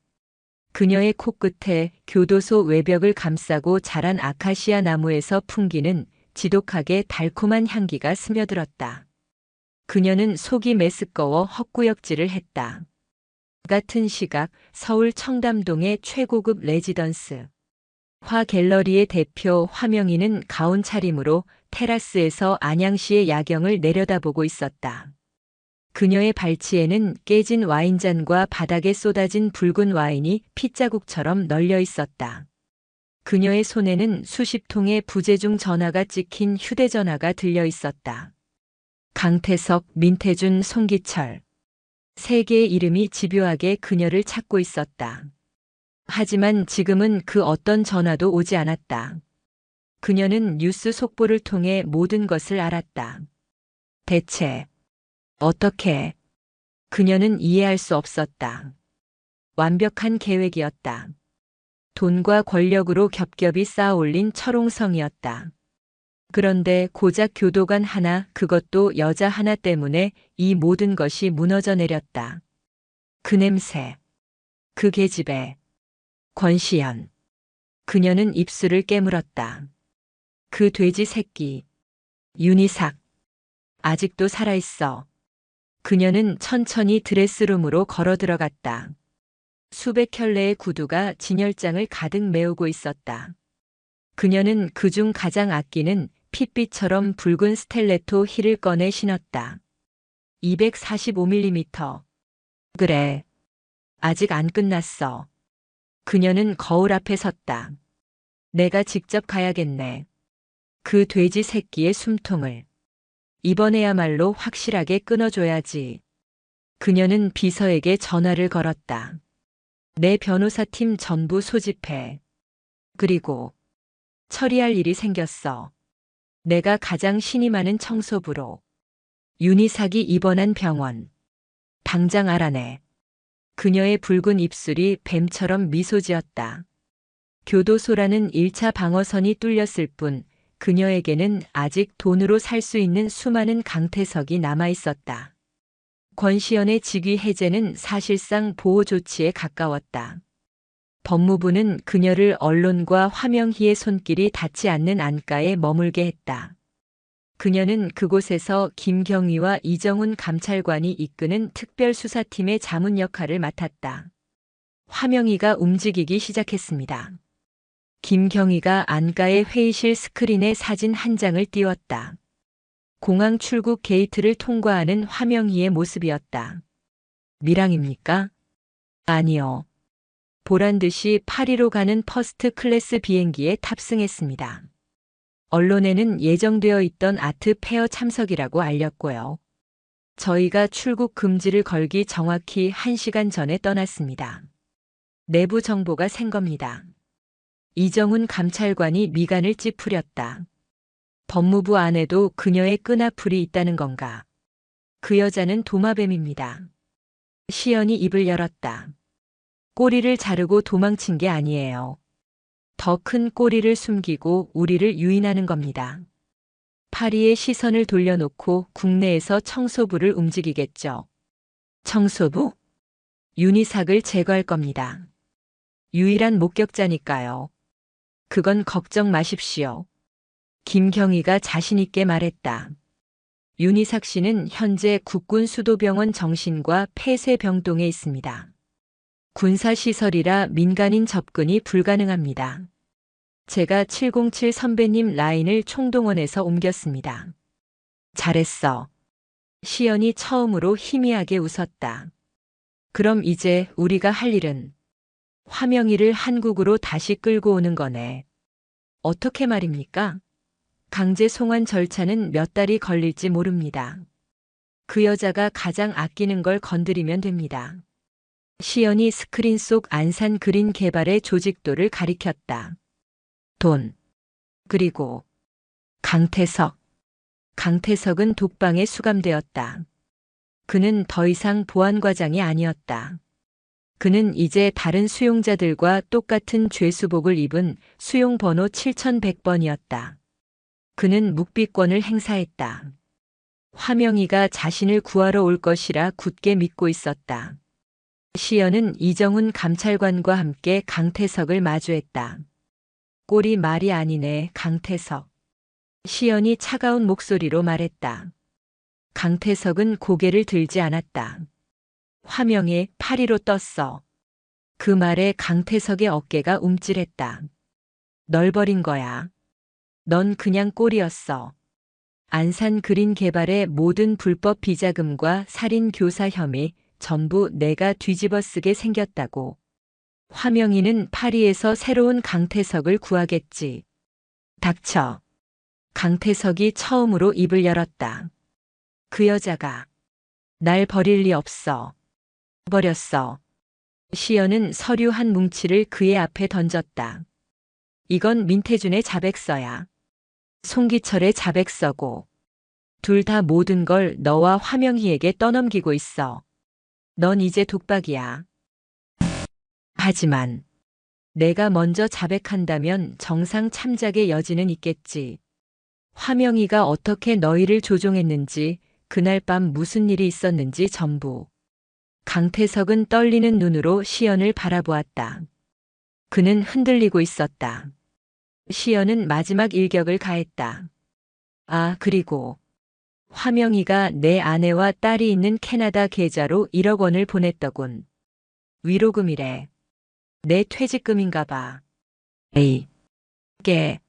Speaker 1: 그녀의 코끝에 교도소 외벽을 감싸고 자란 아카시아 나무에서 풍기는 지독하게 달콤한 향기가 스며들었다. 그녀는 속이 메스꺼워 헛구역질을 했다. 같은 시각 서울 청담동의 최고급 레지던스 화 갤러리의 대표 화명이는 가운 차림으로 테라스에서 안양시의 야경을 내려다보고 있었다. 그녀의 발치에는 깨진 와인잔과 바닥에 쏟아진 붉은 와인이 핏자국처럼 널려 있었다. 그녀의 손에는 수십 통의 부재중 전화가 찍힌 휴대전화가 들려 있었다. 강태석, 민태준, 송기철. 3개의 이름이 집요하게 그녀를 찾고 있었다. 하지만 지금은 그 어떤 전화도 오지 않았다. 그녀는 뉴스 속보를 통해 모든 것을 알았다. 대체 어떻게? 그녀는 이해할 수 없었다. 완벽한 계획이었다. 돈과 권력으로 겹겹이 쌓아 올린 철옹성이었다. 그런데 고작 교도관 하나, 그것도 여자 하나 때문에 이 모든 것이 무너져 내렸다. 그 냄새, 그 계집애, 권시연. 그녀는 입술을 깨물었다. 그 돼지 새끼, 윤희삭, 아직도 살아있어. 그녀는 천천히 드레스룸으로 걸어 들어갔다. 수백 켤레의 구두가 진열장을 가득 메우고 있었다. 그녀는 그중 가장 아끼는 핏빛처럼 붉은 스텔레토 힐을 꺼내 신었다. 245mm. 그래. 아직 안 끝났어. 그녀는 거울 앞에 섰다. 내가 직접 가야겠네. 그 돼지 새끼의 숨통을. 이번에야말로 확실하게 끊어줘야지. 그녀는 비서에게 전화를 걸었다. 내 변호사팀 전부 소집해. 그리고 처리할 일이 생겼어. 내가 가장 신이 많은 청소부로. 윤희삭이 입원한 병원. 당장 알아내. 그녀의 붉은 입술이 뱀처럼 미소 지었다. 교도소라는 1차 방어선이 뚫렸을 뿐 그녀에게는 아직 돈으로 살 수 있는 수많은 강태석이 남아 있었다. 권시연의 직위 해제는 사실상 보호 조치에 가까웠다. 법무부는 그녀를 언론과 화명희의 손길이 닿지 않는 안가에 머물게 했다. 그녀는 그곳에서 김경희와 이정훈 감찰관이 이끄는 특별수사팀의 자문 역할을 맡았다. 화명희가 움직이기 시작했습니다. 김경희가 안가의 회의실 스크린에 사진 한 장을 띄웠다. 공항 출국 게이트를 통과하는 화명희의 모습이었다. 밀항입니까? 아니요. 보란듯이 파리로 가는 퍼스트 클래스 비행기에 탑승했습니다. 언론에는 예정되어 있던 아트 페어 참석이라고 알렸고요. 저희가 출국 금지를 걸기 정확히 1시간 전에 떠났습니다. 내부 정보가 샌 겁니다. 이정훈 감찰관이 미간을 찌푸렸다. 법무부 안에도 그녀의 끈아풀이 있다는 건가? 그 여자는 도마뱀입니다. 시연이 입을 열었다. 꼬리를 자르고 도망친 게 아니에요. 더 큰 꼬리를 숨기고 우리를 유인하는 겁니다. 파리의 시선을 돌려놓고 국내에서 청소부를 움직이겠죠. 청소부? 윤희삭을 제거할 겁니다. 유일한 목격자니까요. 그건 걱정 마십시오. 김경희가 자신있게 말했다. 윤희삭 씨는 현재 국군수도병원 정신과 폐쇄병동에 있습니다. 군사시설이라 민간인 접근이 불가능합니다. 제가 707 선배님 라인을 총동원해서 옮겼습니다. 잘했어. 시연이 처음으로 희미하게 웃었다. 그럼 이제 우리가 할 일은 화명이를 한국으로 다시 끌고 오는 거네. 어떻게 말입니까? 강제 송환 절차는 몇 달이 걸릴지 모릅니다. 그 여자가 가장 아끼는 걸 건드리면 됩니다. 시연이 스크린 속 안산 그린 개발의 조직도를 가리켰다. 돈. 그리고 강태석. 강태석은 독방에 수감되었다. 그는 더 이상 보안과장이 아니었다. 그는 이제 다른 수용자들과 똑같은 죄수복을 입은 수용번호 7100번이었다. 그는 묵비권을 행사했다. 화명이가 자신을 구하러 올 것이라 굳게 믿고 있었다. 시연은 이정훈 감찰관과 함께 강태석을 마주했다. 꼴이 말이 아니네, 강태석. 시연이 차가운 목소리로 말했다. 강태석은 고개를 들지 않았다. 화명의 파리로 떴어. 그 말에 강태석의 어깨가 움찔했다. 널 버린 거야. 넌 그냥 꼴이었어. 안산 그린 개발의 모든 불법 비자금과 살인 교사 혐의 전부 내가 뒤집어 쓰게 생겼다고. 화명이는 파리에서 새로운 강태석을 구하겠지. 닥쳐. 강태석이 처음으로 입을 열었다. 그 여자가 날 버릴 리 없어. 버렸어. 시연은 서류 한 뭉치를 그의 앞에 던졌다. 이건 민태준의 자백서야. 송기철의 자백서고. 둘 다 모든 걸 너와 화명희에게 떠넘기고 있어. 넌 이제 독박이야. 하지만 내가 먼저 자백한다면 정상 참작의 여지는 있겠지. 화명희가 어떻게 너희를 조종했는지, 그날 밤 무슨 일이 있었는지 전부. 강태석은 떨리는 눈으로 시연을 바라보았다. 그는 흔들리고 있었다. 시연은 마지막 일격을 가했다. 아, 그리고 화명희가 내 아내와 딸이 있는 캐나다 계좌로 1억 원을 보냈더군. 위로금이래. 내 퇴직금인가 봐. 에이. 게.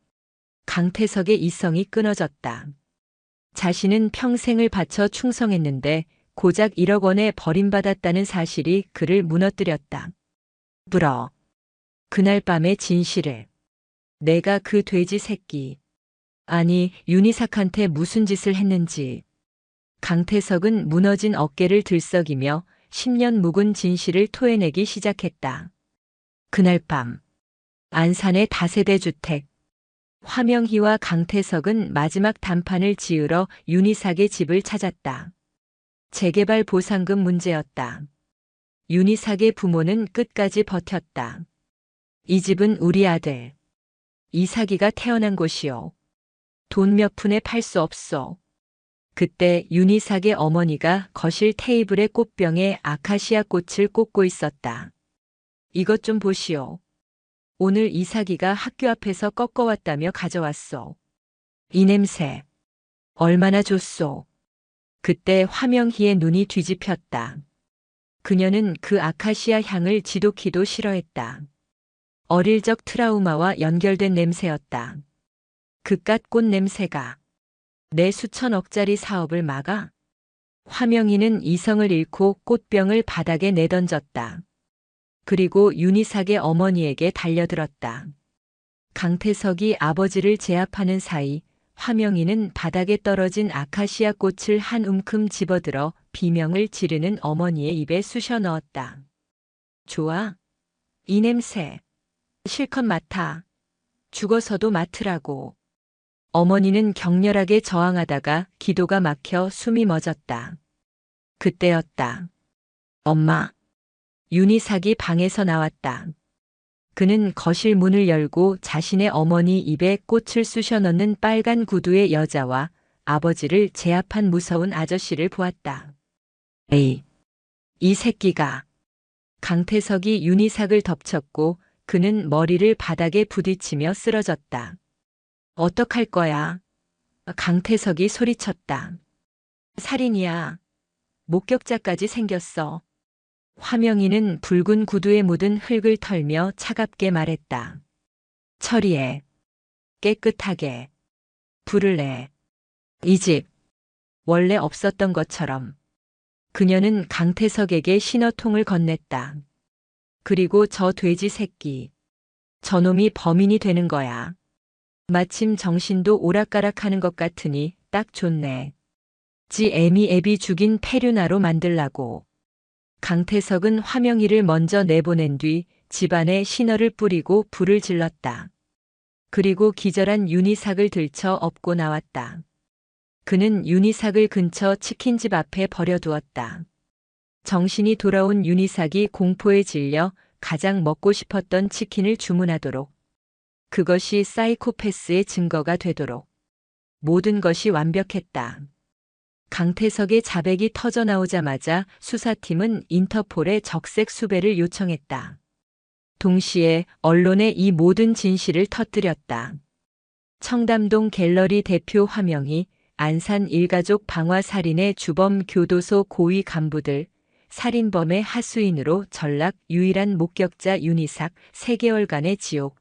Speaker 1: 강태석의 이성이 끊어졌다. 자신은 평생을 바쳐 충성했는데 고작 1억 원에 버림받았다는 사실이 그를 무너뜨렸다. 불어. 그날 밤의 진실을. 내가 그 돼지 새끼. 아니, 윤희삭한테 무슨 짓을 했는지. 강태석은 무너진 어깨를 들썩이며 10년 묵은 진실을 토해내기 시작했다. 그날 밤. 안산의 다세대 주택. 화명희와 강태석은 마지막 단판을 지으러 윤희삭의 집을 찾았다. 재개발 보상금 문제였다. 윤희삭의 부모는 끝까지 버텼다. 이 집은 우리 아들 이삭이가 태어난 곳이요. 돈 몇 푼에 팔 수 없어. 그때 윤희삭의 어머니가 거실 테이블의 꽃병에 아카시아 꽃을 꽂고 있었다. 이것 좀 보시오. 오늘 이삭이가 학교 앞에서 꺾어왔다며 가져왔소. 이 냄새. 얼마나 좋소. 그때 화명희의 눈이 뒤집혔다. 그녀는 그 아카시아 향을 지독히도 싫어했다. 어릴 적 트라우마와 연결된 냄새였다. 그깟 꽃 냄새가 내 수천억짜리 사업을 막아? 화명희는 이성을 잃고 꽃병을 바닥에 내던졌다. 그리고 윤희삭의 어머니에게 달려들었다. 강태석이 아버지를 제압하는 사이 화명희는 바닥에 떨어진 아카시아 꽃을 한 움큼 집어들어 비명을 지르는 어머니의 입에 쑤셔 넣었다. 좋아? 이 냄새. 실컷 맡아. 죽어서도 맡으라고. 어머니는 격렬하게 저항하다가 기도가 막혀 숨이 멎었다. 그때였다. 엄마. 윤희삭이 방에서 나왔다. 그는 거실 문을 열고 자신의 어머니 입에 꽃을 쑤셔 넣는 빨간 구두의 여자와 아버지를 제압한 무서운 아저씨를 보았다. 에이, 이 새끼가. 강태석이 윤희삭을 덮쳤고 그는 머리를 바닥에 부딪히며 쓰러졌다. 어떡할 거야? 강태석이 소리쳤다. 살인이야. 목격자까지 생겼어. 화명이는 붉은 구두에 묻은 흙을 털며 차갑게 말했다. 처리해. 깨끗하게. 불을 내. 이 집. 원래 없었던 것처럼. 그녀는 강태석에게 신호통을 건넸다. 그리고 저 돼지 새끼. 저놈이 범인이 되는 거야. 마침 정신도 오락가락하는 것 같으니 딱 좋네. 지 애미 애비 죽인 페류나로 만들라고. 강태석은 화명이를 먼저 내보낸 뒤 집안에 신호를 뿌리고 불을 질렀다. 그리고 기절한 윤희삭을 들쳐 업고 나왔다. 그는 윤희삭을 근처 치킨집 앞에 버려두었다. 정신이 돌아온 윤희삭이 공포에 질려 가장 먹고 싶었던 치킨을 주문하도록. 그것이 사이코패스의 증거가 되도록. 모든 것이 완벽했다. 강태석의 자백이 터져나오자마자 수사팀은 인터폴에 적색 수배를 요청했다. 동시에 언론에 이 모든 진실을 터뜨렸다. 청담동 갤러리 대표 화명이, 안산 일가족 방화 살인의 주범 교도소 고위 간부들, 살인범의 하수인으로 전락 유일한 목격자 윤희삭 3개월간의 지옥.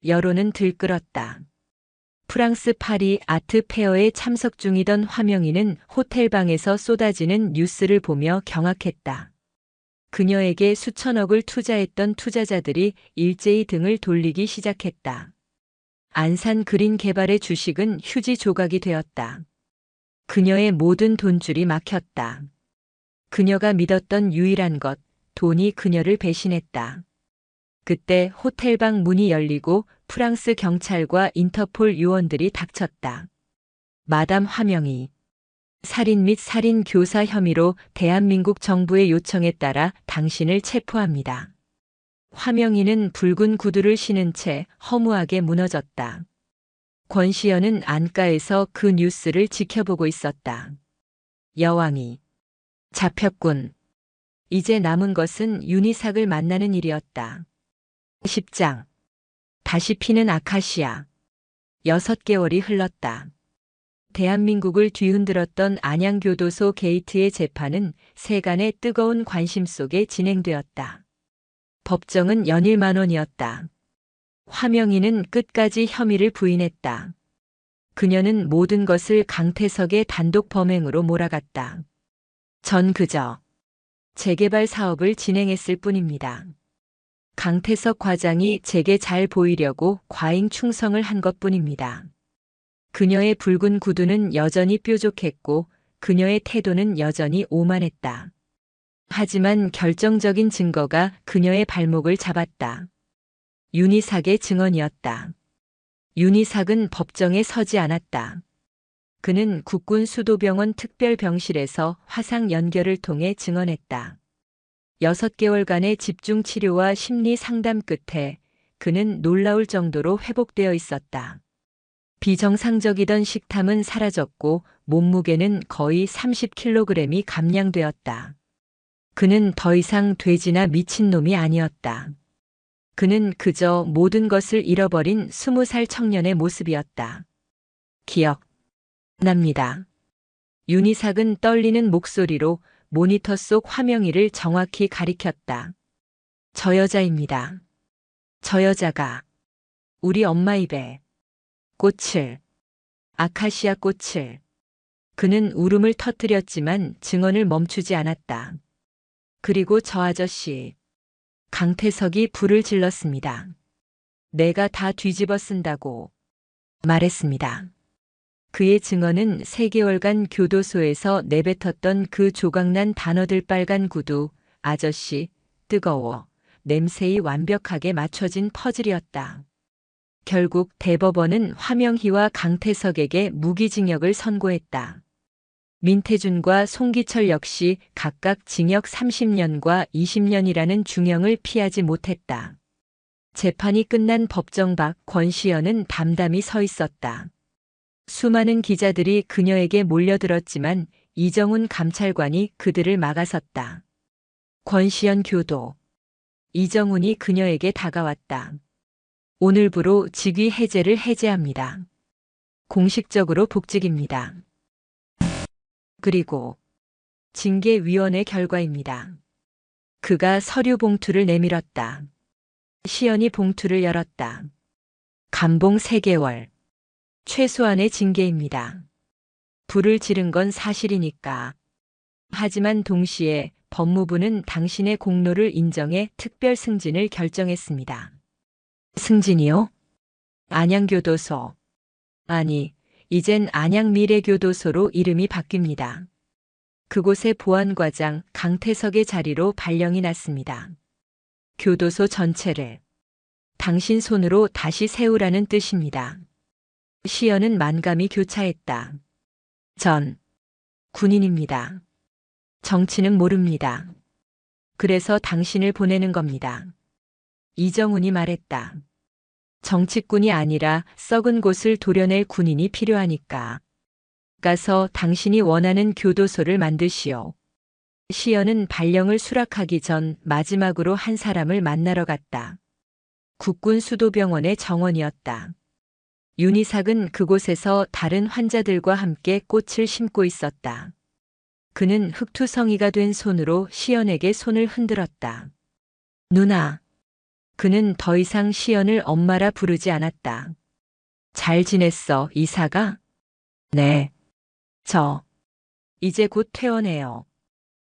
Speaker 1: 여론은 들끓었다. 프랑스 파리 아트 페어에 참석 중이던 화명이는 호텔방에서 쏟아지는 뉴스를 보며 경악했다. 그녀에게 수천억을 투자했던 투자자들이 일제히 등을 돌리기 시작했다. 안산 그린 개발의 주식은 휴지 조각이 되었다. 그녀의 모든 돈줄이 막혔다. 그녀가 믿었던 유일한 것, 돈이 그녀를 배신했다. 그때 호텔방 문이 열리고 프랑스 경찰과 인터폴 요원들이 닥쳤다. 마담 화명이. 살인 및 살인 교사 혐의로 대한민국 정부의 요청에 따라 당신을 체포합니다. 화명이는 붉은 구두를 신은 채 허무하게 무너졌다. 권시연은 안가에서 그 뉴스를 지켜보고 있었다. 여왕이. 잡혔군. 이제 남은 것은 윤희삭을 만나는 일이었다. 10장. 다시 피는 아카시아. 6개월이 흘렀다. 대한민국을 뒤흔들었던 안양교도소 게이트의 재판은 세간의 뜨거운 관심 속에 진행되었다. 법정은 연일 만원이었다. 화명이는 끝까지 혐의를 부인했다. 그녀는 모든 것을 강태석의 단독 범행으로 몰아갔다. 전 그저 재개발 사업을 진행했을 뿐입니다. 강태석 과장이 제게 잘 보이려고 과잉 충성을 한 것뿐입니다. 그녀의 붉은 구두는 여전히 뾰족했고 그녀의 태도는 여전히 오만했다. 하지만 결정적인 증거가 그녀의 발목을 잡았다. 윤희삭의 증언이었다. 윤희삭은 법정에 서지 않았다. 그는 국군 수도병원 특별병실에서 화상 연결을 통해 증언했다. 6개월간의 집중 치료와 심리 상담 끝에 그는 놀라울 정도로 회복되어 있었다. 비정상적이던 식탐은 사라졌고 몸무게는 거의 30kg이 감량되었다. 그는 더 이상 돼지나 미친놈이 아니었다. 그는 그저 모든 것을 잃어버린 20살 청년의 모습이었다. 기억납니다. 윤희삭은 떨리는 목소리로 모니터 속 화명이를 정확히 가리켰다. 저 여자입니다. 저 여자가 우리 엄마 입에 꽃을, 아카시아 꽃을. 그는 울음을 터뜨렸지만 증언을 멈추지 않았다. 그리고 저 아저씨. 강태석이 불을 질렀습니다. 내가 다 뒤집어 쓴다고 말했습니다. 그의 증언은 3개월간 교도소에서 내뱉었던 그 조각난 단어들 빨간 구두, 아저씨, 뜨거워, 냄새이 완벽하게 맞춰진 퍼즐이었다. 결국 대법원은 화명희와 강태석에게 무기징역을 선고했다. 민태준과 송기철 역시 각각 징역 30년과 20년이라는 중형을 피하지 못했다. 재판이 끝난 법정 밖 권시연은 담담히 서 있었다. 수많은 기자들이 그녀에게 몰려들었지만 이정훈 감찰관이 그들을 막아섰다. 권시연 교도. 이정훈이 그녀에게 다가왔다. 오늘부로 직위 해제를 해제합니다. 공식적으로 복직입니다. 그리고 징계위원회 결과입니다. 그가 서류 봉투를 내밀었다. 시연이 봉투를 열었다. 감봉 3개월. 최소한의 징계입니다. 불을 지른 건 사실이니까. 하지만 동시에 법무부는 당신의 공로를 인정해 특별 승진을 결정했습니다. 승진이요? 안양교도소. 아니, 이젠 안양미래교도소로 이름이 바뀝니다. 그곳의 보안과장 강태석의 자리로 발령이 났습니다. 교도소 전체를 당신 손으로 다시 세우라는 뜻입니다. 시연은 만감이 교차했다. 전 군인입니다. 정치는 모릅니다. 그래서 당신을 보내는 겁니다. 이정훈이 말했다. 정치꾼이 아니라 썩은 곳을 도려낼 군인이 필요하니까. 가서 당신이 원하는 교도소를 만드시오. 시연은 발령을 수락하기 전 마지막으로 한 사람을 만나러 갔다. 국군 수도병원의 정원이었다. 윤희삭은 그곳에서 다른 환자들과 함께 꽃을 심고 있었다. 그는 흑투성이가 된 손으로 시연에게 손을 흔들었다. 누나. 그는 더 이상 시연을 엄마라 부르지 않았다. 잘 지냈어, 이사가? 네. 저 이제 곧 퇴원해요.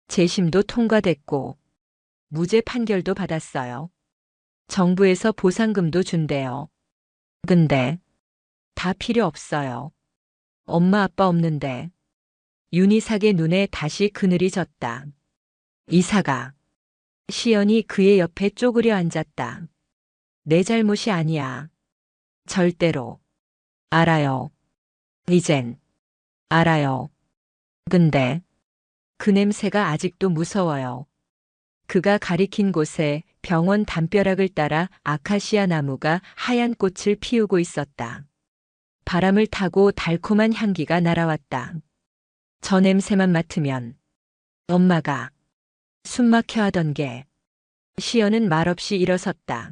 Speaker 1: 재심도 통과됐고 무죄 판결도 받았어요. 정부에서 보상금도 준대요. 근데 다 필요 없어요. 엄마 아빠 없는데. 윤희삭의 눈에 다시 그늘이 졌다. 이사가. 시연이 그의 옆에 쪼그려 앉았다. 내 잘못이 아니야. 절대로. 알아요. 이젠 알아요. 근데 그 냄새가 아직도 무서워요. 그가 가리킨 곳에 병원 담벼락을 따라 아카시아 나무가 하얀 꽃을 피우고 있었다. 바람을 타고 달콤한 향기가 날아왔다. 저 냄새만 맡으면 엄마가 숨막혀 하던 게. 시연은 말없이 일어섰다.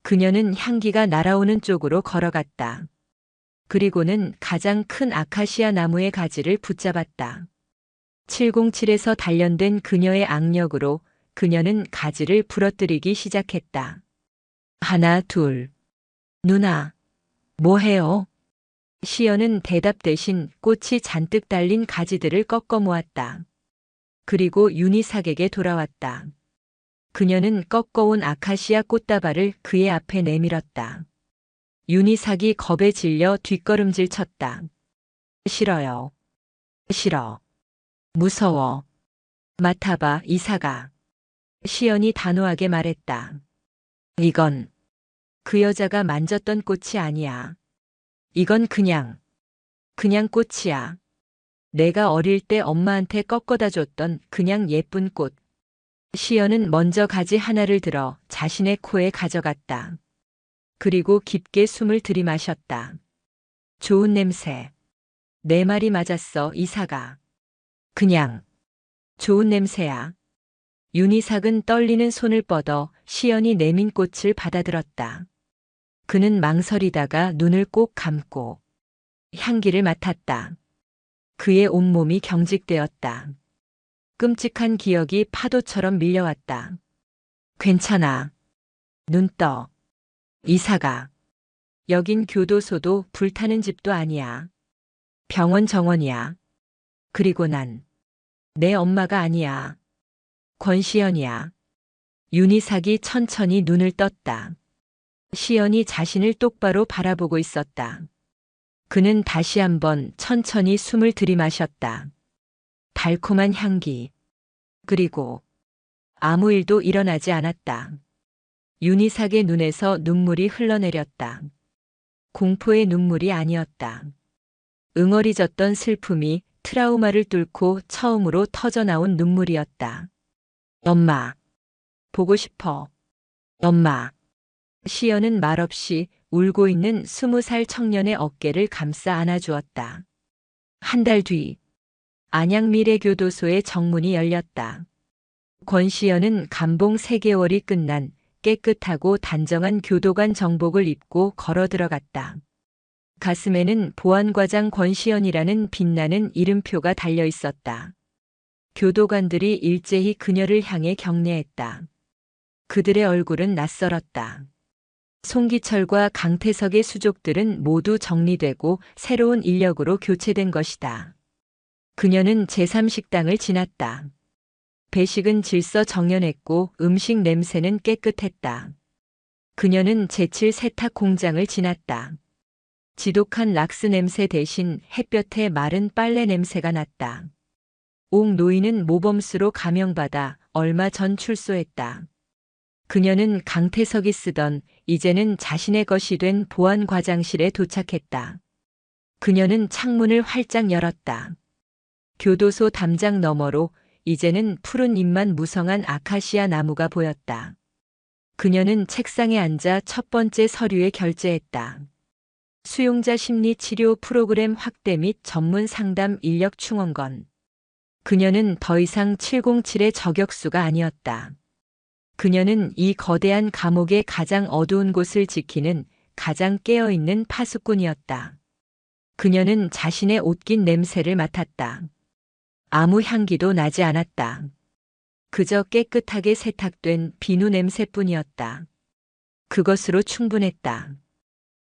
Speaker 1: 그녀는 향기가 날아오는 쪽으로 걸어갔다. 그리고는 가장 큰 아카시아 나무의 가지를 붙잡았다. 707에서 단련된 그녀의 악력으로 그녀는 가지를 부러뜨리기 시작했다. 하나, 둘. 누나, 뭐해요? 시연은 대답 대신 꽃이 잔뜩 달린 가지들을 꺾어 모았다. 그리고 윤희삭에게 돌아왔다. 그녀는 꺾어온 아카시아 꽃다발을 그의 앞에 내밀었다. 윤희삭이 겁에 질려 뒷걸음질 쳤다. 싫어요. 싫어. 무서워. 맡아봐, 이사가. 시연이 단호하게 말했다. 이건 그 여자가 만졌던 꽃이 아니야. 이건 그냥 꽃이야. 내가 어릴 때 엄마한테 꺾어다 줬던 그냥 예쁜 꽃. 시연은 먼저 가지 하나를 들어 자신의 코에 가져갔다. 그리고 깊게 숨을 들이마셨다. 좋은 냄새. 내 말이 맞았어, 이사가. 그냥 좋은 냄새야. 윤희삭은 떨리는 손을 뻗어 시연이 내민 꽃을 받아들었다. 그는 망설이다가 눈을 꼭 감고 향기를 맡았다. 그의 온몸이 경직되었다. 끔찍한 기억이 파도처럼 밀려왔다. 괜찮아. 눈 떠. 이사가. 여긴 교도소도 불타는 집도 아니야. 병원 정원이야. 그리고 난 내 엄마가 아니야. 권시연이야. 윤희삭이 천천히 눈을 떴다. 시연이 자신을 똑바로 바라보고 있었다. 그는 다시 한번 천천히 숨을 들이마셨다. 달콤한 향기. 그리고 아무 일도 일어나지 않았다. 윤희삭의 눈에서 눈물이 흘러내렸다. 공포의 눈물이 아니었다. 응어리졌던 슬픔이 트라우마를 뚫고 처음으로 터져나온 눈물이었다. 엄마, 보고 싶어. 엄마. 시연은 말없이 울고 있는 20살 청년의 어깨를 감싸 안아주었다. 한 달 뒤, 안양미래교도소의 정문이 열렸다. 권시연은 감봉 3개월이 끝난 깨끗하고 단정한 교도관 정복을 입고 걸어 들어갔다. 가슴에는 보안과장 권시연이라는 빛나는 이름표가 달려 있었다. 교도관들이 일제히 그녀를 향해 경례했다. 그들의 얼굴은 낯설었다. 송기철과 강태석의 수족들은 모두 정리되고 새로운 인력으로 교체된 것이다. 그녀는 제3식당을 지났다. 배식은 질서 정연했고 음식 냄새는 깨끗했다. 그녀는 제7 세탁 공장을 지났다. 지독한 락스 냄새 대신 햇볕에 마른 빨래 냄새가 났다. 옥 노인은 모범수로 감형받아 얼마 전 출소했다. 그녀는 강태석이 쓰던 이제는 자신의 것이 된 보안과장실에 도착했다. 그녀는 창문을 활짝 열었다. 교도소 담장 너머로 이제는 푸른 잎만 무성한 아카시아 나무가 보였다. 그녀는 책상에 앉아 첫 번째 서류에 결제했다. 수용자 심리 치료 프로그램 확대 및 전문 상담 인력 충원건. 그녀는 더 이상 707의 저격수가 아니었다. 그녀는 이 거대한 감옥의 가장 어두운 곳을 지키는 가장 깨어있는 파수꾼이었다. 그녀는 자신의 옷깃 냄새를 맡았다. 아무 향기도 나지 않았다. 그저 깨끗하게 세탁된 비누 냄새뿐이었다. 그것으로 충분했다.